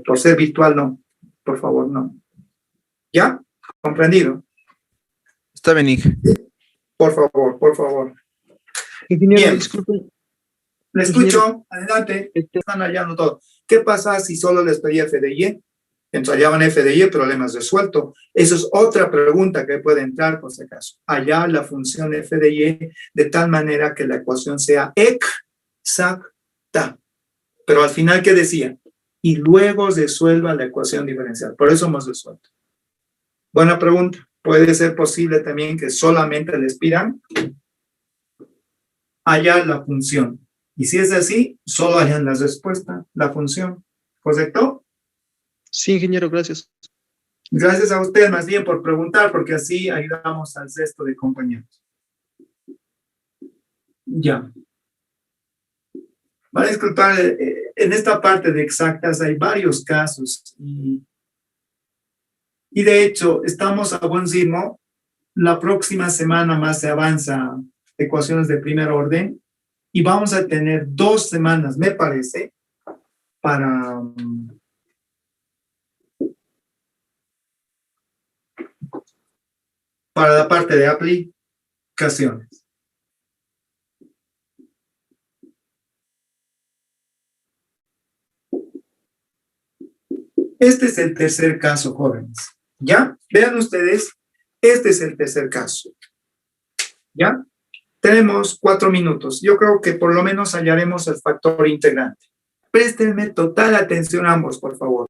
por ser virtual no, por favor no. ¿Ya? ¿Comprendido?
Está bien, Inge.
Por favor, por favor.
Ingeniero,
Bien.
disculpen.
Le escucho, adelante, están hallando todo. ¿Qué pasa si solo les pedía FDI? Entonces hallaban FDI, problemas resuelto. Eso es otra pregunta que puede entrar por si acaso. Hallar la función FDI de tal manera que la ecuación sea exacta. Pero al final, ¿qué decía? Y luego resuelva la ecuación diferencial. Por eso hemos resuelto. Buena pregunta. ¿Puede ser posible también que solamente les pidan hallar la función? Y si es así, solo hallan la respuesta, la función. ¿Correcto?
Sí, ingeniero, gracias.
Gracias a usted más bien por preguntar, porque así ayudamos al resto de compañeros. Ya. Van a disculpar, en esta parte de exactas hay varios casos y de hecho estamos a buen ritmo. La próxima semana más se avanza ecuaciones de primer orden y vamos a tener 2 semanas, me parece, para la parte de aplicaciones. Este es el tercer caso, jóvenes. ¿Ya? Vean ustedes, este es el tercer caso. ¿Ya? Tenemos 4 minutos. Yo creo que por lo menos hallaremos el factor integrante. Préstenme total atención ambos, por favor.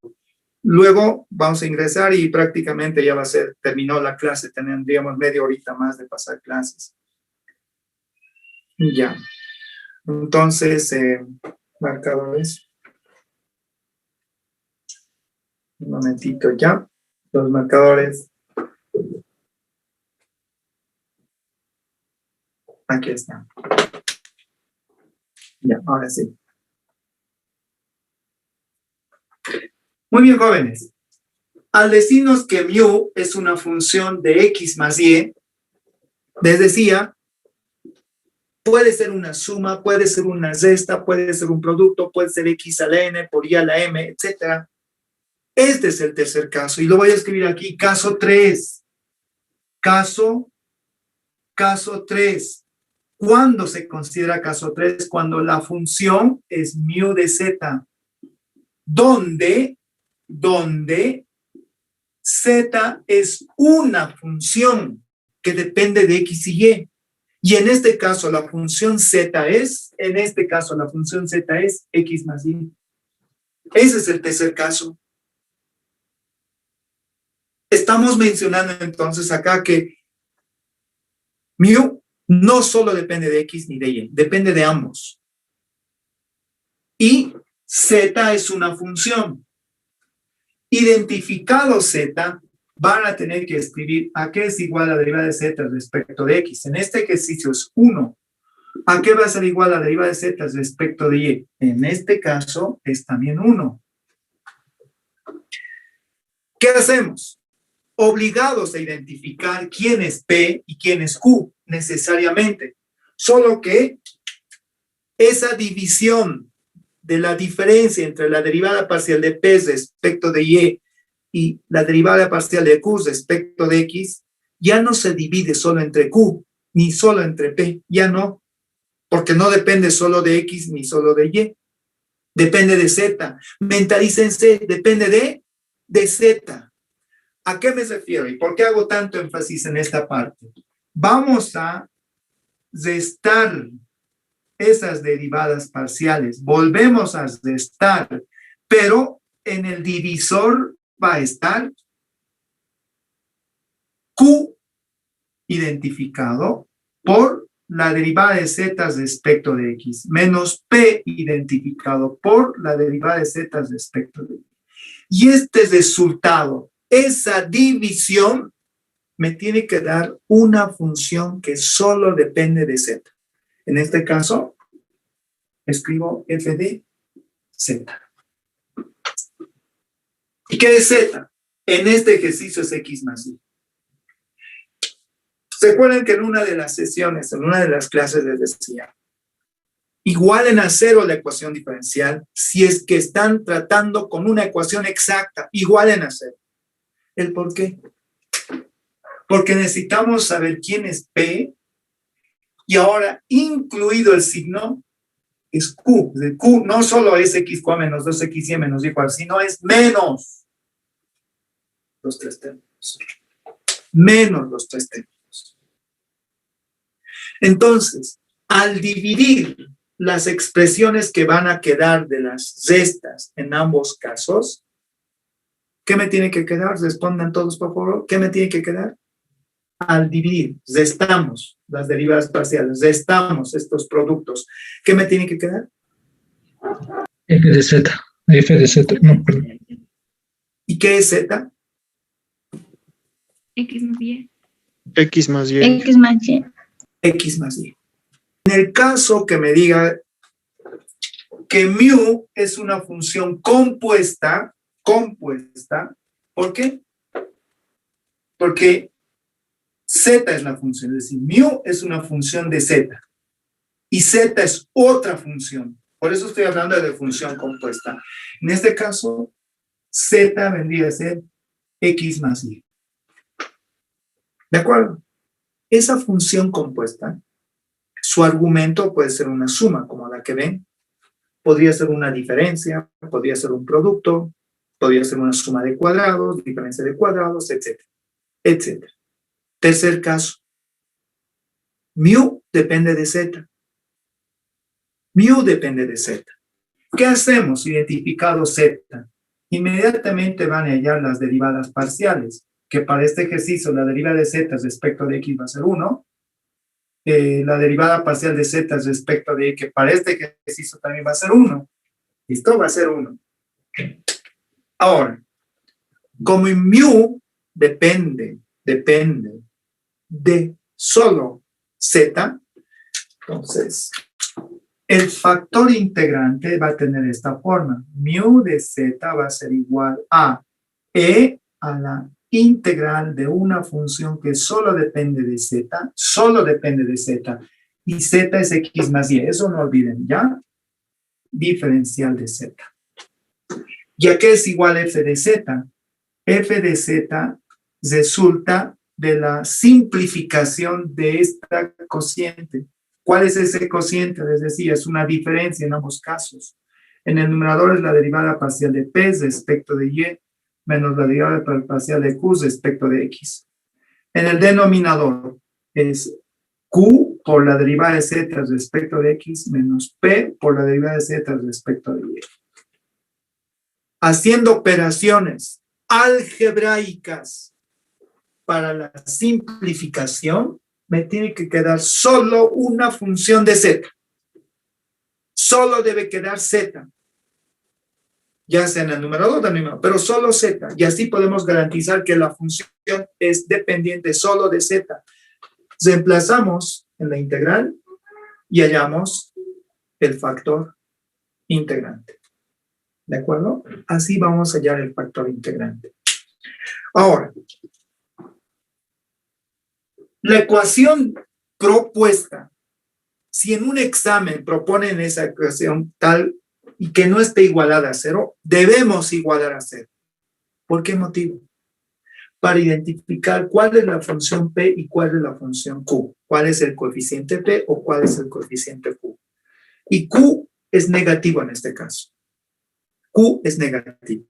Luego vamos a ingresar y prácticamente ya va a ser, terminó la clase, tendríamos media horita más de pasar clases. Ya. Entonces, marcadores. Un momentito ya. Los marcadores. Aquí están. Ya, ahora sí. Muy bien, jóvenes. Al decirnos que mu es una función de x más y, les decía, puede ser una suma, puede ser una resta, puede ser un producto, puede ser x a la n por y a la m, etc. Este es el tercer caso y lo voy a escribir aquí, caso 3. Caso 3. ¿Cuándo se considera caso 3? Cuando la función es mu de z. Donde z es una función que depende de x y y. Y en este caso la función z es x más y. Ese es el tercer caso. Estamos mencionando entonces acá que mu no solo depende de x ni de y, depende de ambos. Y z es una función. Identificado z, van a tener que escribir a qué es igual la derivada de z respecto de x. En este ejercicio es 1. ¿A qué va a ser igual la derivada de z respecto de y? En este caso es también 1. ¿Qué hacemos? Obligados a identificar quién es P y quién es Q, necesariamente. Solo que esa división de la diferencia entre la derivada parcial de P respecto de y la derivada parcial de Q respecto de X, ya no se divide solo entre Q, ni solo entre P, ya no, porque no depende solo de X ni solo de Y. Depende de Z. Mentalícense, depende de Z. ¿A qué me refiero? ¿Y por qué hago tanto énfasis en esta parte? Vamos a restar esas derivadas parciales. Volvemos a restar, pero en el divisor va a estar Q identificado por la derivada de z respecto de x, menos P identificado por la derivada de z respecto de y. Y este resultado, esa división, me tiene que dar una función que solo depende de z. En este caso, escribo f de z. ¿Y qué es Z? En este ejercicio es X más Y. ¿Se acuerdan que en una de las sesiones, en una de las clases les decía, igualen a cero la ecuación diferencial si es que están tratando con una ecuación exacta, igualen a cero? ¿El por qué? Porque necesitamos saber quién es P y ahora, incluido el signo, es Q. El Q no solo es X a menos 2XY menos Y igual, sino es menos los tres términos. Menos los tres términos. Entonces, al dividir las expresiones que van a quedar de las restas en ambos casos, ¿qué me tiene que quedar? Respondan todos, por favor. ¿Qué me tiene que quedar? Al dividir, restamos las derivadas parciales, restamos estos productos. ¿Qué me tiene que quedar?
F de Z. F de Z. No, perdón.
¿Y qué es Z?
X más Y.
X más Y.
X más Y.
X más Y. En el caso que me diga que mu es una función compuesta, ¿por qué? Porque Z es la función, es decir, mu es una función de Z y Z es otra función. Por eso estoy hablando de función compuesta. En este caso, Z vendría a ser X más Y. ¿De acuerdo? Esa función compuesta, su argumento puede ser una suma, como la que ven. Podría ser una diferencia, podría ser un producto, podría ser una suma de cuadrados, diferencia de cuadrados, etcétera, etcétera. Tercer caso, mu depende de Z. Mu depende de Z. ¿Qué hacemos? Identificado Z. Inmediatamente van a hallar las derivadas parciales, que para este ejercicio la derivada de Z respecto de X va a ser 1. La derivada parcial de Z respecto de Y, que para este ejercicio también va a ser 1. ¿Listo? Va a ser 1. Ahora, como mu depende de solo Z, entonces el factor integrante va a tener esta forma. Mu de Z va a ser igual a E a la integral de una función que solo depende de Z, y Z es X más Y. Eso no olviden, ¿ya? Diferencial de Z. ¿Y a qué es igual F de Z? F de Z resulta de la simplificación de esta cociente. ¿Cuál es ese cociente? Es decir, es una diferencia en ambos casos. En el numerador es la derivada parcial de P respecto de Y menos la derivada parcial de Q respecto de X. En el denominador es Q por la derivada de Z respecto de X menos P por la derivada de Z respecto de Y. Haciendo operaciones algebraicas para la simplificación, me tiene que quedar solo una función de Z. Solo debe quedar Z. Ya sea en el numerador o en el numerador, pero solo Z. Y así podemos garantizar que la función es dependiente solo de Z. Reemplazamos en la integral y hallamos el factor integrante. ¿De acuerdo? Así vamos a hallar el factor integrante. Ahora, la ecuación propuesta, si en un examen proponen esa ecuación tal y que no esté igualada a cero, debemos igualar a cero. ¿Por qué motivo? Para identificar cuál es la función P y cuál es la función Q. ¿Cuál es el coeficiente P o cuál es el coeficiente Q? Y Q es negativo en este caso. Q es negativo.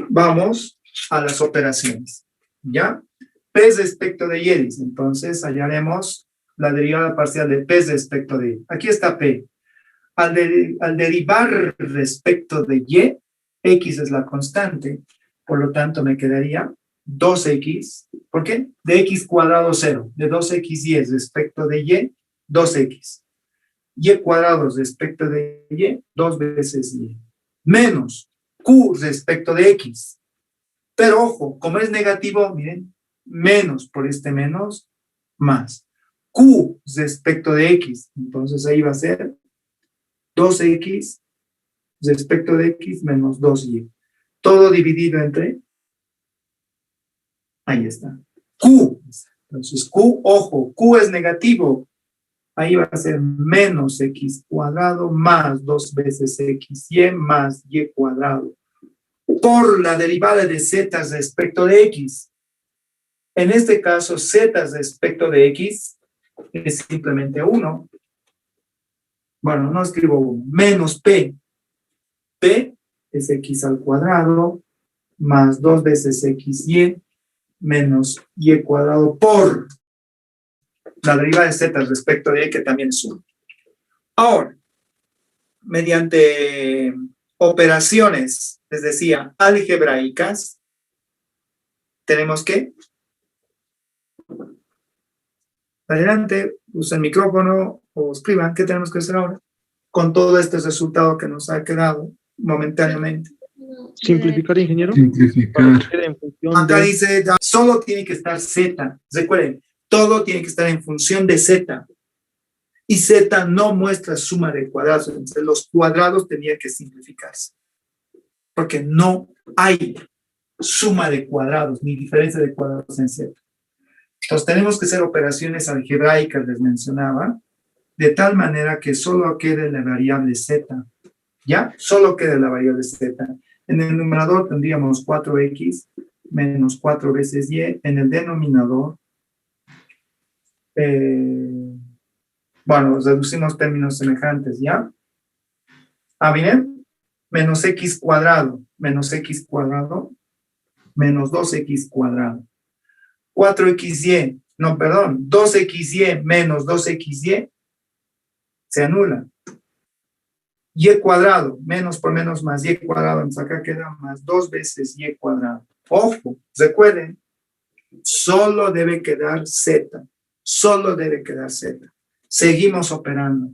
Vamos a las operaciones. ¿Ya? P respecto de Y. Entonces hallaremos la derivada parcial de P respecto de Y. Aquí está P. Al derivar respecto de Y, X es la constante. Por lo tanto, me quedaría 2X. ¿Por qué? De X cuadrado 0. De 2XY respecto de Y, 2X. Y cuadrado respecto de Y, 2 veces Y. Menos Q respecto de X. Pero ojo, como es negativo, miren, menos por este menos, más. Q respecto de X. Entonces ahí va a ser 2X respecto de X menos 2Y. Todo dividido entre, ahí está, Q. Entonces Q, ojo, Q es negativo. Ahí va a ser menos x cuadrado más 2 veces xy más y cuadrado por la derivada de z respecto de x. En este caso, z respecto de x es simplemente 1. Bueno, no escribo 1, menos p. P es x al cuadrado más 2 veces xy menos y cuadrado por la derivada de z respecto de y, que también es 1. Ahora, mediante operaciones, les decía, algebraicas, tenemos que, adelante, usen el micrófono o escriban, ¿qué tenemos que hacer ahora? Con todo este resultado que nos ha quedado momentáneamente.
Simplificar, ingeniero. Para
Simplificar.
que quede en función
Acá
de...
dice, solo tiene que estar z. Recuerden, todo tiene que estar en función de z. Y z no muestra suma de cuadrados. Entonces, los cuadrados tenían que simplificarse. Porque no hay suma de cuadrados, ni diferencia de cuadrados en z. Entonces, tenemos que hacer operaciones algebraicas, les mencionaba, de tal manera que solo quede la variable z. ¿Ya? Solo quede la variable z. En el numerador tendríamos 4x menos 4 veces y. En el denominador, bueno, reducimos términos semejantes, ¿ya? Ah, bien, menos x cuadrado, menos 2x cuadrado. 4xy, no, perdón, 2xy menos 2xy se anula. Y cuadrado, menos por menos más y cuadrado, entonces acá queda más 2 veces y cuadrado. Ojo, recuerden, solo debe quedar z, solo debe quedar z. Seguimos operando.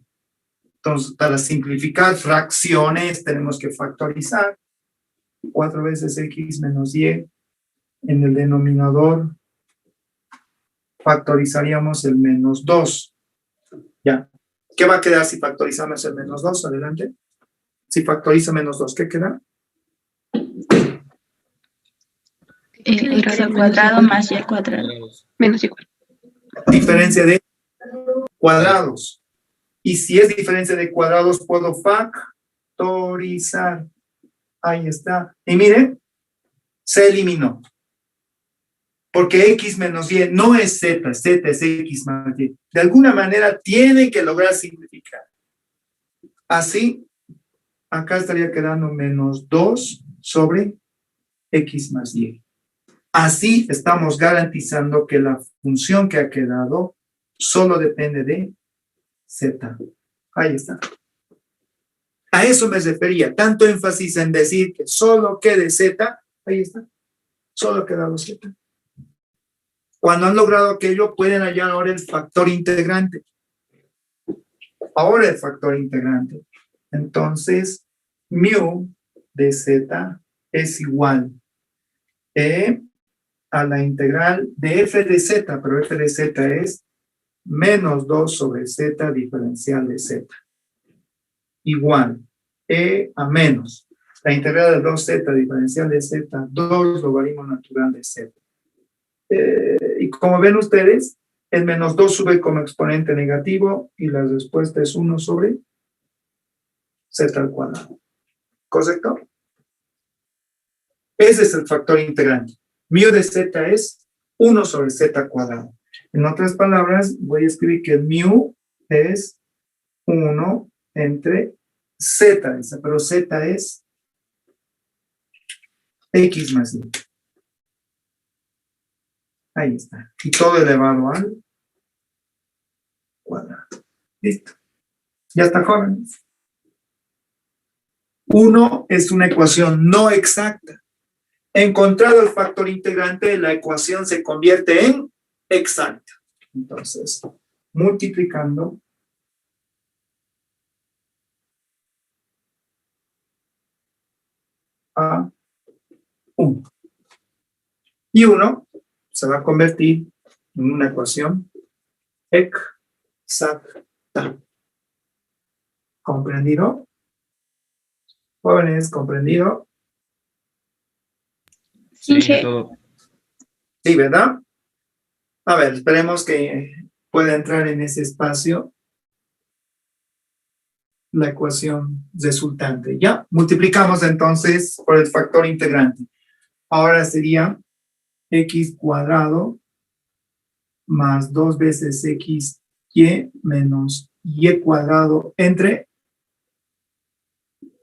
Entonces, para simplificar fracciones, tenemos que factorizar. 4 veces x menos y. En el denominador, factorizaríamos el menos 2. Ya. ¿Qué va a quedar si factorizamos el menos 2? Adelante. Si factorizo menos 2, ¿qué queda?
X
Al cuadrado más y al cuadrado.
menos y cuadrado.
Diferencia de cuadrados. Y si es diferencia de cuadrados, puedo factorizar. Ahí está. Y miren, se eliminó. Porque x menos y no es z, z es x más y. De alguna manera tiene que lograr simplificar. Así, acá estaría quedando menos 2 sobre x más y. Así estamos garantizando que la función que ha quedado solo depende de z. Ahí está. A eso me refería. Tanto énfasis en decir que solo quede z. Ahí está. Solo ha quedado z. Cuando han logrado aquello, pueden hallar ahora el factor integrante. Ahora el factor integrante. Entonces, mu de z es igual a la integral de f de z, pero f de z es menos 2 sobre z diferencial de z. Igual a menos la integral de 2z diferencial de z, 2 logaritmo natural de z. Y como ven ustedes, el menos 2 sube como exponente negativo y la respuesta es 1 sobre z al cuadrado. ¿Correcto? Ese es el factor integrante. Mu de z es 1 sobre z cuadrado. En otras palabras, voy a escribir que el mu es 1 entre z, pero z es x más y. Ahí está. Y todo elevado al cuadrado. Listo. Ya está, jóvenes. 1 es una ecuación no exacta. Encontrado el factor integrante, la ecuación se convierte en exacta. Entonces, multiplicando a 1. Y 1 se va a convertir en una ecuación exacta. ¿Comprendido? Jóvenes, ¿comprendido?
Inge,
todo.
Sí, ¿verdad? A ver, esperemos que pueda entrar en ese espacio la ecuación resultante. Ya, multiplicamos entonces por el factor integrante. Ahora sería x cuadrado más 2 veces xy menos y cuadrado entre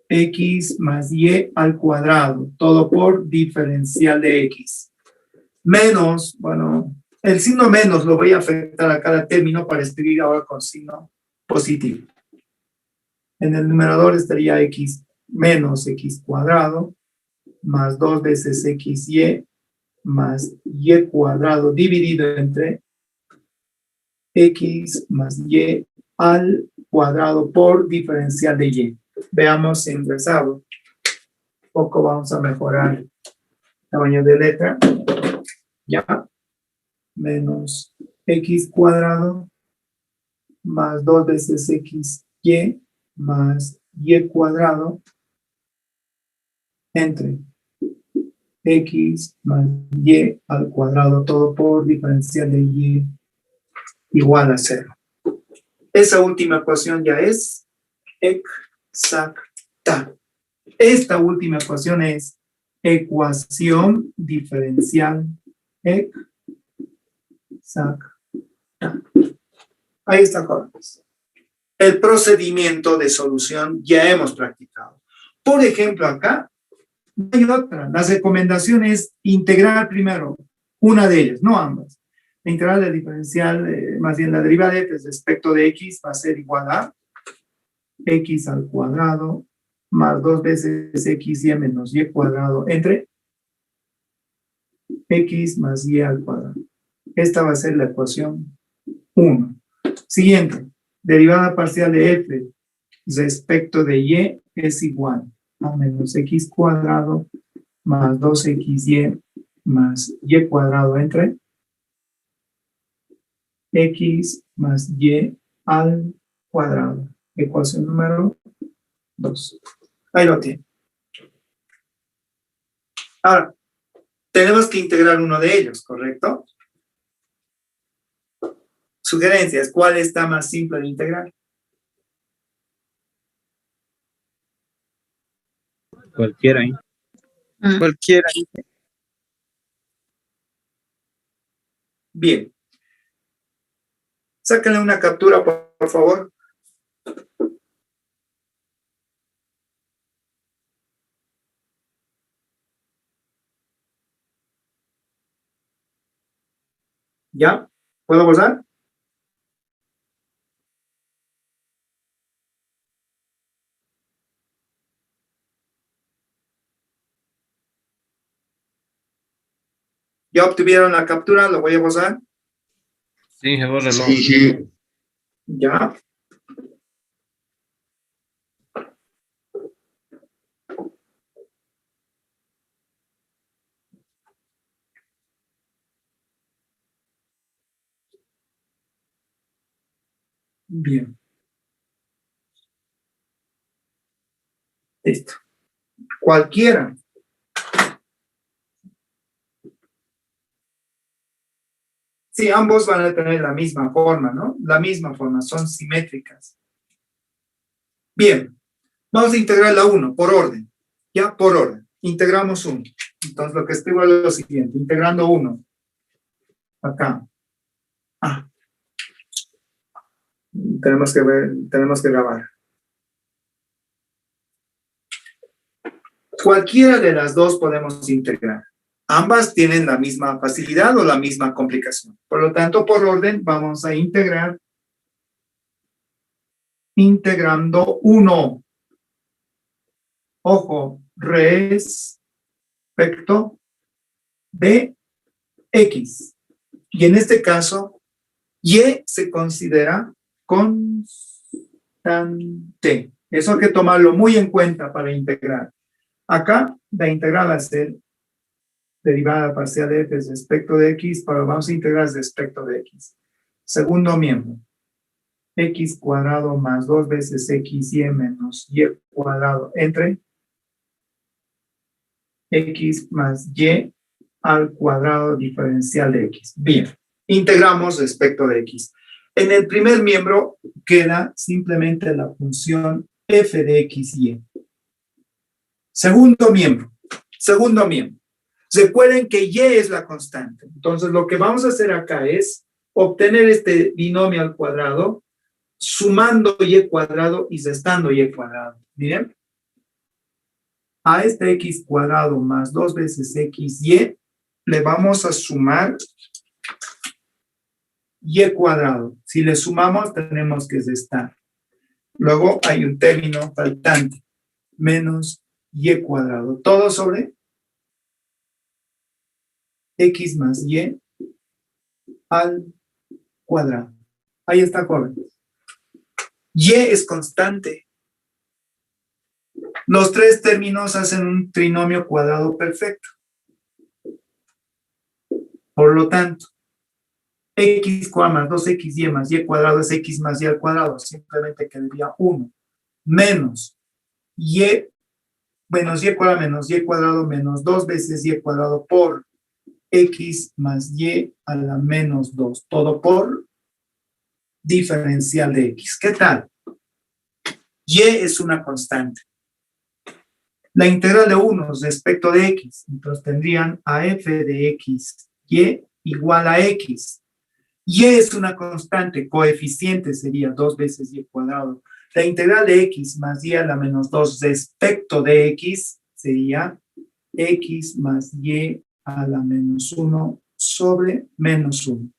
x más y al cuadrado, todo por diferencial de x. Menos, bueno, el signo menos lo voy a afectar a cada término para escribir ahora con signo positivo. En el numerador estaría x menos x cuadrado más 2 veces xy más y cuadrado dividido entre x más y al cuadrado por diferencial de y. Veamos si ingresado. Un poco vamos a mejorar el tamaño de letra. Ya. Menos x cuadrado más 2 veces xy más y cuadrado entre x más y al cuadrado, todo por diferencial de y igual a 0. Esa última ecuación ya es exacta. Esta última ecuación es ecuación diferencial exacta. Ahí está, jóvenes. El procedimiento de solución ya hemos practicado. Por ejemplo, acá no hay otra. La recomendación es integrar primero una de ellas, no ambas. La integral del diferencial, más bien la derivada de f respecto de x va a ser igual a x al cuadrado más 2 veces xy menos y cuadrado entre x más y al cuadrado. Esta va a ser la ecuación 1. Siguiente, derivada parcial de f respecto de y es igual a menos x cuadrado más 2xy más y cuadrado entre x más y al cuadrado. Ecuación número 2. Ahí lo tiene. Ahora, tenemos que integrar uno de ellos, ¿correcto? Sugerencias, ¿cuál está más simple de integrar?
Cualquiera, ¿eh? Cualquiera.
Bien. Sáquenle una captura, por favor. ¿Ya? ¿Puedo pasar? ¿Ya obtuvieron la captura? ¿Lo voy a pasar?
Sí, bórralo.
Sí.
¿Ya? Bien. Listo. Cualquiera. Sí, ambos van a tener la misma forma, ¿no? La misma forma, son simétricas. Bien, vamos a integrar la 1 por orden. Ya, por orden. Integramos 1. Entonces, lo que escribo es lo siguiente. Integrando 1. Acá. Tenemos que ver, tenemos que grabar. Cualquiera de las dos podemos integrar. Ambas tienen la misma facilidad o la misma complicación. Por lo tanto, por orden, vamos a integrar integrando 1. Ojo, respecto de x. Y en este caso, y se considera constante. Eso hay que tomarlo muy en cuenta para integrar. Acá, la integral va a ser derivada parcial de f respecto de x, pero vamos a integrar respecto de x. Segundo miembro, x cuadrado más 2 veces xy menos y cuadrado entre x más y al cuadrado diferencial de x. Bien, integramos respecto de x. En el primer miembro queda simplemente la función f de x y y. Segundo miembro. Recuerden que y es la constante. Entonces, lo que vamos a hacer acá es obtener este binomio al cuadrado sumando y cuadrado y restando y cuadrado. Miren. A este x cuadrado más 2 veces xy le vamos a sumar y cuadrado. Si le sumamos, tenemos que restar. Luego hay un término faltante, menos y cuadrado. Todo sobre x más y al cuadrado. Ahí está, jóvenes. Y es constante. Los tres términos hacen un trinomio cuadrado perfecto. Por lo tanto, x más 2xy más y cuadrado es x más y al cuadrado. Simplemente quedaría 1 menos y cuadrado menos y cuadrado menos 2 veces y cuadrado por x más y a la menos 2. Todo por diferencial de x. ¿Qué tal? Y es una constante. La integral de 1 respecto de x. Entonces tendrían a f de x y igual a x. Y es una constante, coeficiente sería 2 veces y cuadrado. La integral de x más y a la menos 2 respecto de x sería x más y a la menos 1 sobre menos 1.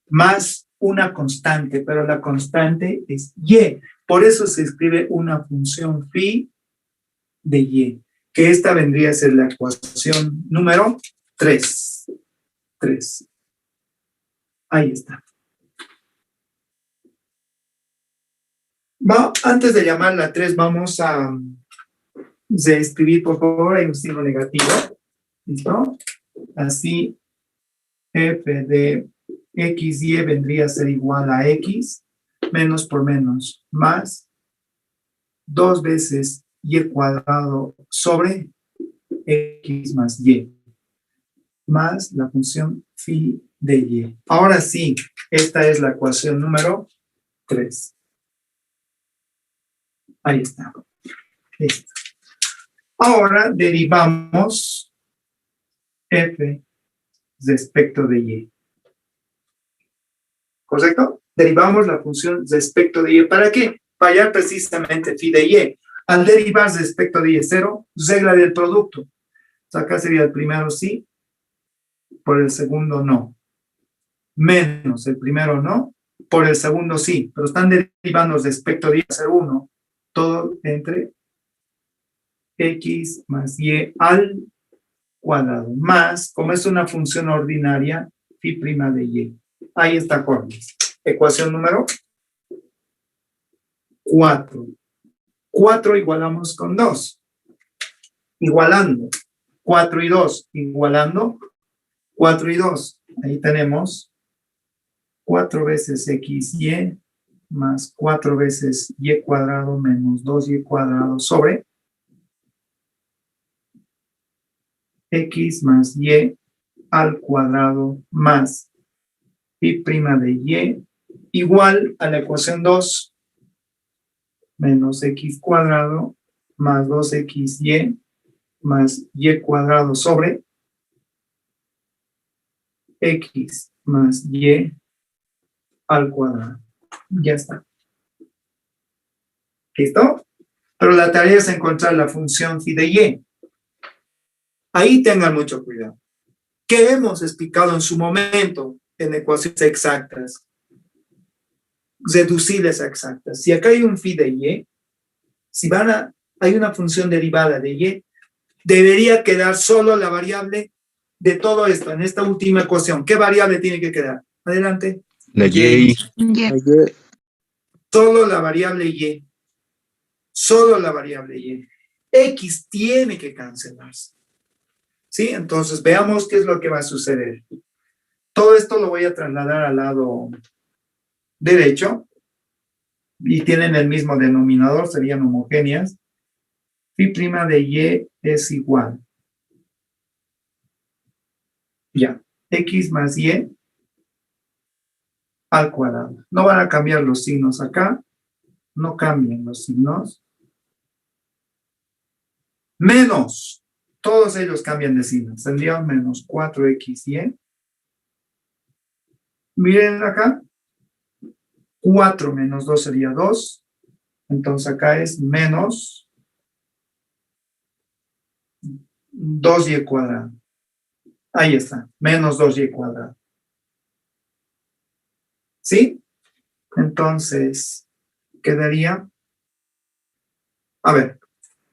Más una constante, pero la constante es y. Por eso se escribe una función phi de y, que esta vendría a ser la ecuación número 3. Ahí está. Antes de llamarla a 3, vamos a escribir, por favor, hay un signo negativo. ¿Listo? Así, f de x y vendría a ser igual a x, menos por menos, más 2 veces y cuadrado sobre x más y, más la función phi de y. Ahora sí, esta es la ecuación número 3. Ahí está. Listo. Ahora derivamos f respecto de y. ¿Correcto? Derivamos la función respecto de y. ¿Para qué? Para hallar precisamente phi de y. Al derivar respecto de y 0, regla del producto. Entonces acá sería el primero sí, por el segundo no. Menos el primero no, por el segundo sí. Pero están derivando respecto de y 0,1. Todo entre x más y al cuadrado. Más, como es una función ordinaria, phi prima de y. Ahí está, jóvenes. Ecuación número 4. 4 igualamos con 2. Igualando. 4 y 2. Igualando. 4 y 2. Ahí tenemos 4 veces xy más 4 veces y cuadrado menos 2y cuadrado sobre x más y al cuadrado más phi prima de y igual a la ecuación 2 menos x cuadrado más 2xy más y cuadrado sobre x más y al cuadrado. Ya está. ¿Listo? Pero la tarea es encontrar la función phi de y. Ahí tengan mucho cuidado. ¿Qué hemos explicado en su momento en ecuaciones exactas? Reducibles a exactas. Si acá hay un phi de y, si hay una función derivada de y, debería quedar solo la variable de todo esto, en esta última ecuación. ¿Qué variable tiene que quedar? Adelante.
La y.
Ya.
Solo la variable y. Solo la variable y. X tiene que cancelarse. ¿Sí? Entonces, veamos qué es lo que va a suceder. Todo esto lo voy a trasladar al lado derecho. Y tienen el mismo denominador, serían homogéneas. Phi prima de y es igual Ya, x más y al cuadrado. No van a cambiar los signos acá. No cambian los signos. Menos. Todos ellos cambian de signos. Tendrían menos 4xy. Miren acá. 4 menos 2 sería 2. Entonces acá es menos 2y cuadrado. Ahí está. Menos 2y cuadrado. ¿Sí? Entonces, quedaría, a ver,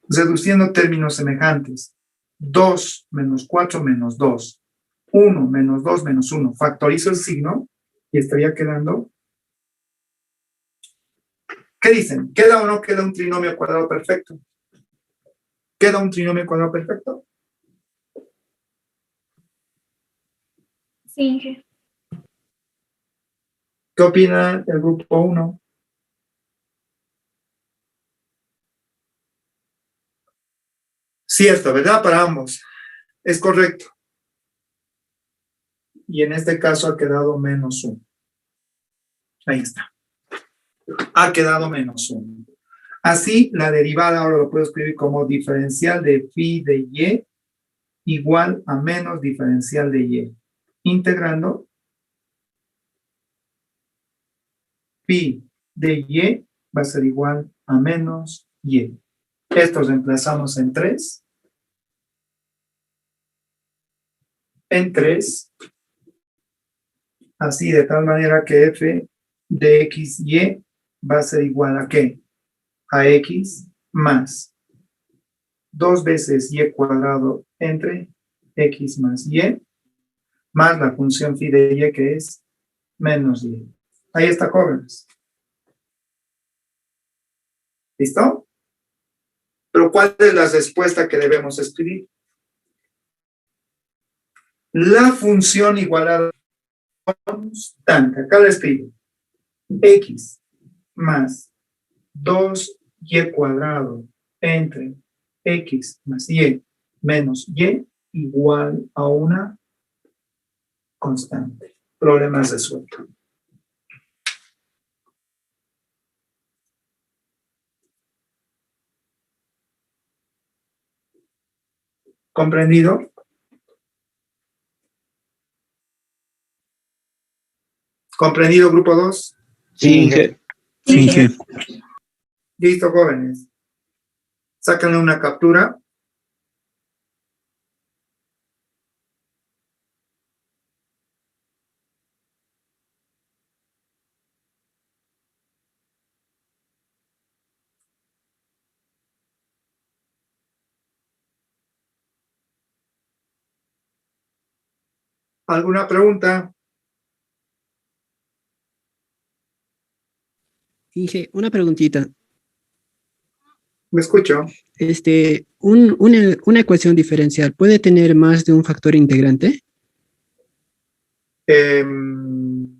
reduciendo términos semejantes. 2 menos 4 menos 2. 1 menos 2 menos 1. Factorizo el signo y estaría quedando. ¿Qué dicen? ¿Queda o no queda un trinomio cuadrado perfecto? ¿Queda un trinomio cuadrado perfecto?
Sí.
¿Qué opina el grupo 1? Cierto, ¿verdad? Para ambos. Es correcto. Y en este caso ha quedado menos 1. Ahí está. Ha quedado menos 1. Así, la derivada ahora lo puedo escribir como diferencial de phi de y igual a menos diferencial de y. Integrando, phi de y va a ser igual a menos y. Esto reemplazamos en 3. En 3. Así, de tal manera que f de x, y va a ser igual a ¿qué? A x más 2 veces y cuadrado entre x más y, más la función phi de y que es menos y. Ahí está, jóvenes. ¿Listo? Pero ¿cuál es la respuesta que debemos escribir? La función igualada constante. Acá la escribo. X más 2y cuadrado entre x más y menos y igual a una constante. Problemas resueltos. ¿Comprendido? ¿Comprendido, grupo 2?
Sí, Inge.
Sí, Inge.
Listo, jóvenes. Sácanle una captura. ¿Alguna pregunta?
Inge, una preguntita.
¿Me escucho?
Una ecuación diferencial, ¿puede tener más de un factor integrante?
El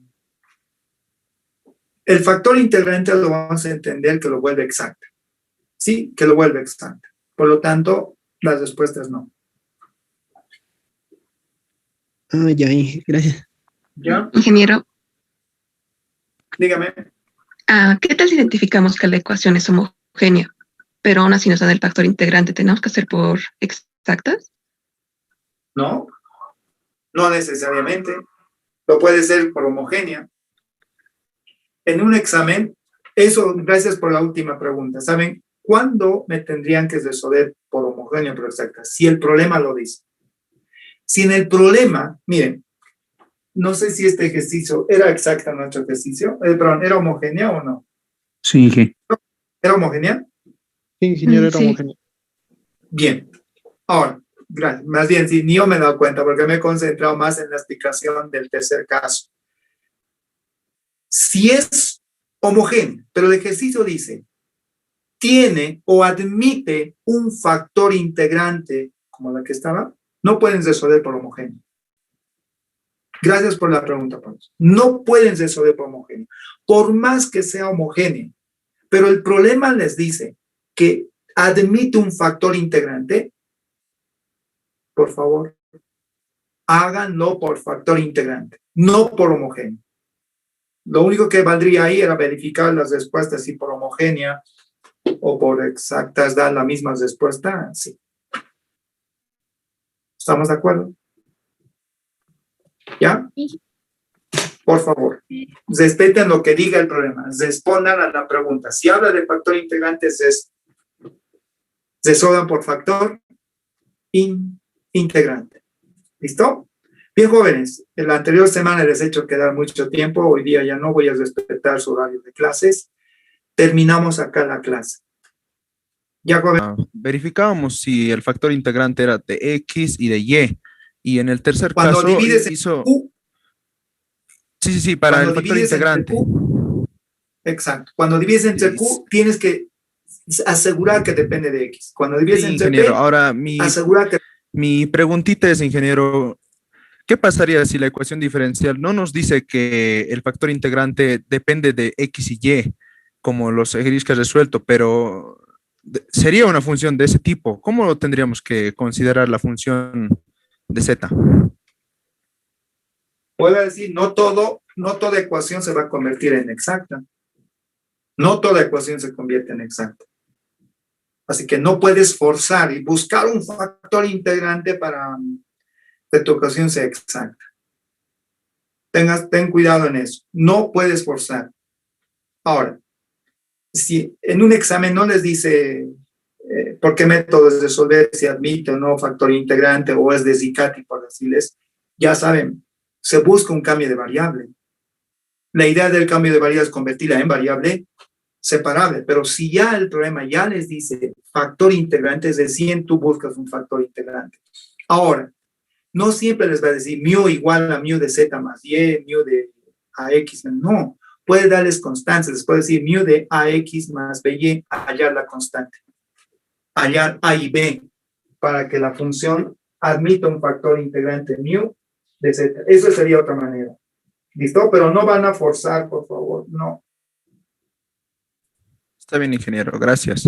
factor integrante lo vamos a entender que lo vuelve exacta. Sí, que lo vuelve exacta. Por lo tanto, la respuesta es no.
Ah, ya, Inge, gracias.
¿Ya?
Ingeniero,
Dígame.
¿qué tal si identificamos que la ecuación es homogénea, pero aún así nos dan el factor integrante? ¿Tenemos que hacer por exactas?
No, no necesariamente. Lo puede ser por homogénea. En un examen, eso, gracias por la última pregunta. ¿Saben cuándo me tendrían que resolver por homogénea o por exacta? Si el problema lo dice. Si en el problema, miren, no sé si este ejercicio era exacta nuestro ejercicio, perdón, ¿era homogénea o no?
Sí, Inge.
¿Era homogénea?
Sí, ingeniero, era
Sí.
homogéneo.
Bien. Ahora, gracias. Más bien, sí, ni yo me he dado cuenta porque me he concentrado más en la explicación del tercer caso. Si es homogéneo, pero el ejercicio dice, tiene o admite un factor integrante, como la que estaba, no pueden resolver por homogéneo. Gracias por la pregunta, Pablo. No pueden resolver por homogéneo. Por más que sea homogéneo, pero el problema les dice que admite un factor integrante, por favor, háganlo por factor integrante, no por homogéneo. Lo único que valdría ahí era verificar las respuestas si por homogénea o por exactas dan la misma respuesta. Sí. ¿Estamos de acuerdo? ¿Ya? Por favor, respeten lo que diga el problema, respondan a la pregunta. Si habla de factor integrante, resuelvan por factor integrante. ¿Listo? Bien, jóvenes, en la anterior semana les he hecho quedar mucho tiempo, hoy día ya no voy a respetar su horario de clases. Terminamos acá la clase. Ya, jóvenes.
Verificábamos si el factor integrante era de X y de Y. Y en el tercer
Cuando
caso
divides
hizo...
en Q,
Sí, para el
cuando
factor
divides entre
integrante.
Q, exacto. Cuando divides entre
Sí.
Q, tienes que asegurar que depende de X. Cuando divides
Sí,
entre
ingeniero.
P,
Ahora,
asegura que...
mi preguntita es, ingeniero, ¿qué pasaría si la ecuación diferencial no nos dice que el factor integrante depende de X y Y, como los ejercicios que has resuelto, pero sería una función de ese tipo? ¿Cómo tendríamos que considerar la función de Z?
Puedo decir, no toda ecuación se va a convertir en exacta. No toda ecuación se convierte en exacta. Así que no puedes forzar y buscar un factor integrante para que tu ecuación sea exacta. Ten cuidado en eso. No puedes forzar. Ahora, si en un examen no les dice por qué método es resolver, si admite o no factor integrante o es de Zicati, por decirles, ya saben, se busca un cambio de variable. La idea del cambio de variable es convertirla en variable separable, pero si ya el problema ya les dice factor integrante, es decir, tú buscas un factor integrante. Ahora, no siempre les va a decir mu igual a mu de z más y, mu de ax, no. Puede darles constancias, les puede decir mu de ax más by, hallar la constante, hallar a y b, para que la función admita un factor integrante mu de z. Eso sería otra manera. ¿Listo? Pero no van a forzar, por favor, no.
Está bien, ingeniero, gracias.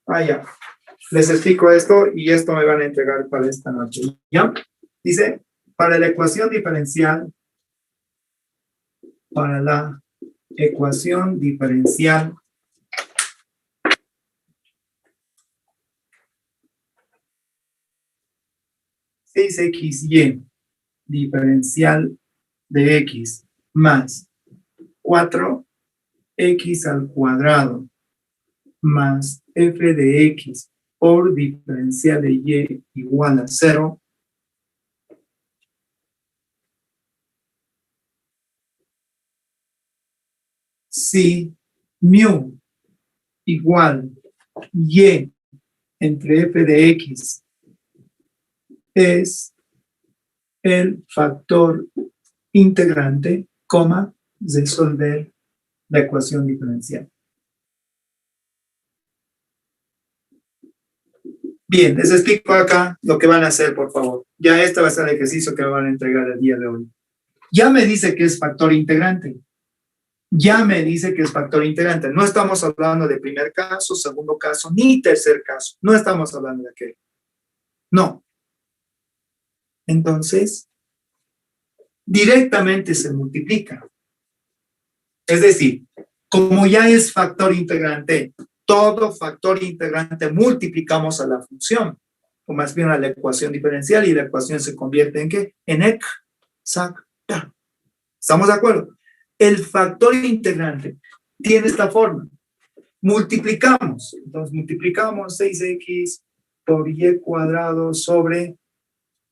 Ya. Les explico esto y esto me van a entregar para esta noche. ¿Ya? Dice, para la ecuación diferencial, (6xy) diferencial de x más 4x al cuadrado más f de x por diferencial de y igual a 0, si mu igual y entre f de x es el factor integrante, resolver la ecuación diferencial. Bien, les explico acá lo que van a hacer, por favor. Ya este va a ser el ejercicio que me van a entregar el día de hoy. Ya me dice que es factor integrante. Ya me dice que es factor integrante. No estamos hablando de primer caso, segundo caso, ni tercer caso. No estamos hablando de aquel. No. Entonces, directamente se multiplica. Es decir, como ya es factor integrante, todo factor integrante multiplicamos a la función, o más bien a la ecuación diferencial, y la ecuación se convierte en ¿qué? En exacta. ¿Estamos de acuerdo? El factor integrante tiene esta forma. Multiplicamos. Entonces multiplicamos 6x por y cuadrado sobre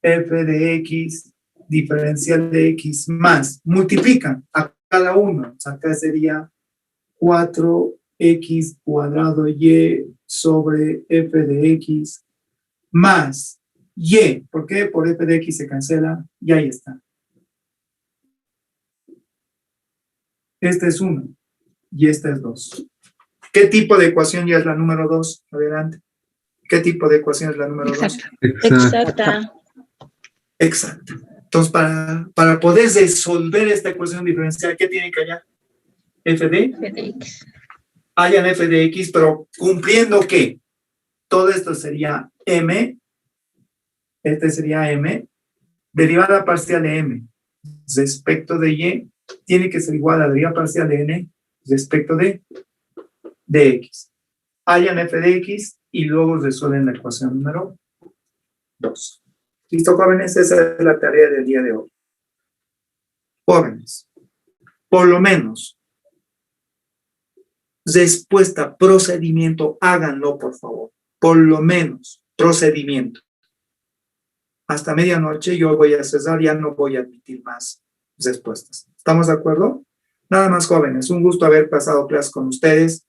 f de x diferencial de x más. Multiplican a cada uno. O sea, acá sería 4x cuadrado y sobre f de x más y. ¿Por qué? Por f de x se cancela y ahí está. Este es 1 y este es 2. ¿Qué tipo de ecuación ya es la número 2? Adelante. ¿Qué tipo de ecuación es la número 2?
Exacta.
Exacto. Entonces, para poder resolver esta ecuación diferencial, ¿qué tiene que hallar? F de
F de X.
Hayan f de x, pero cumpliendo que todo esto sería m, este sería m, derivada parcial de m respecto de y tiene que ser igual a la derivada parcial de n respecto de x. Hayan f de x y luego resuelven la ecuación número 2. ¿Listo, jóvenes? Esa es la tarea del día de hoy. Jóvenes, por lo menos, respuesta, procedimiento, háganlo, por favor. Por lo menos, procedimiento. Hasta medianoche yo voy a cesar, ya no voy a admitir más respuestas. ¿Estamos de acuerdo? Nada más, jóvenes. Un gusto haber pasado clases con ustedes.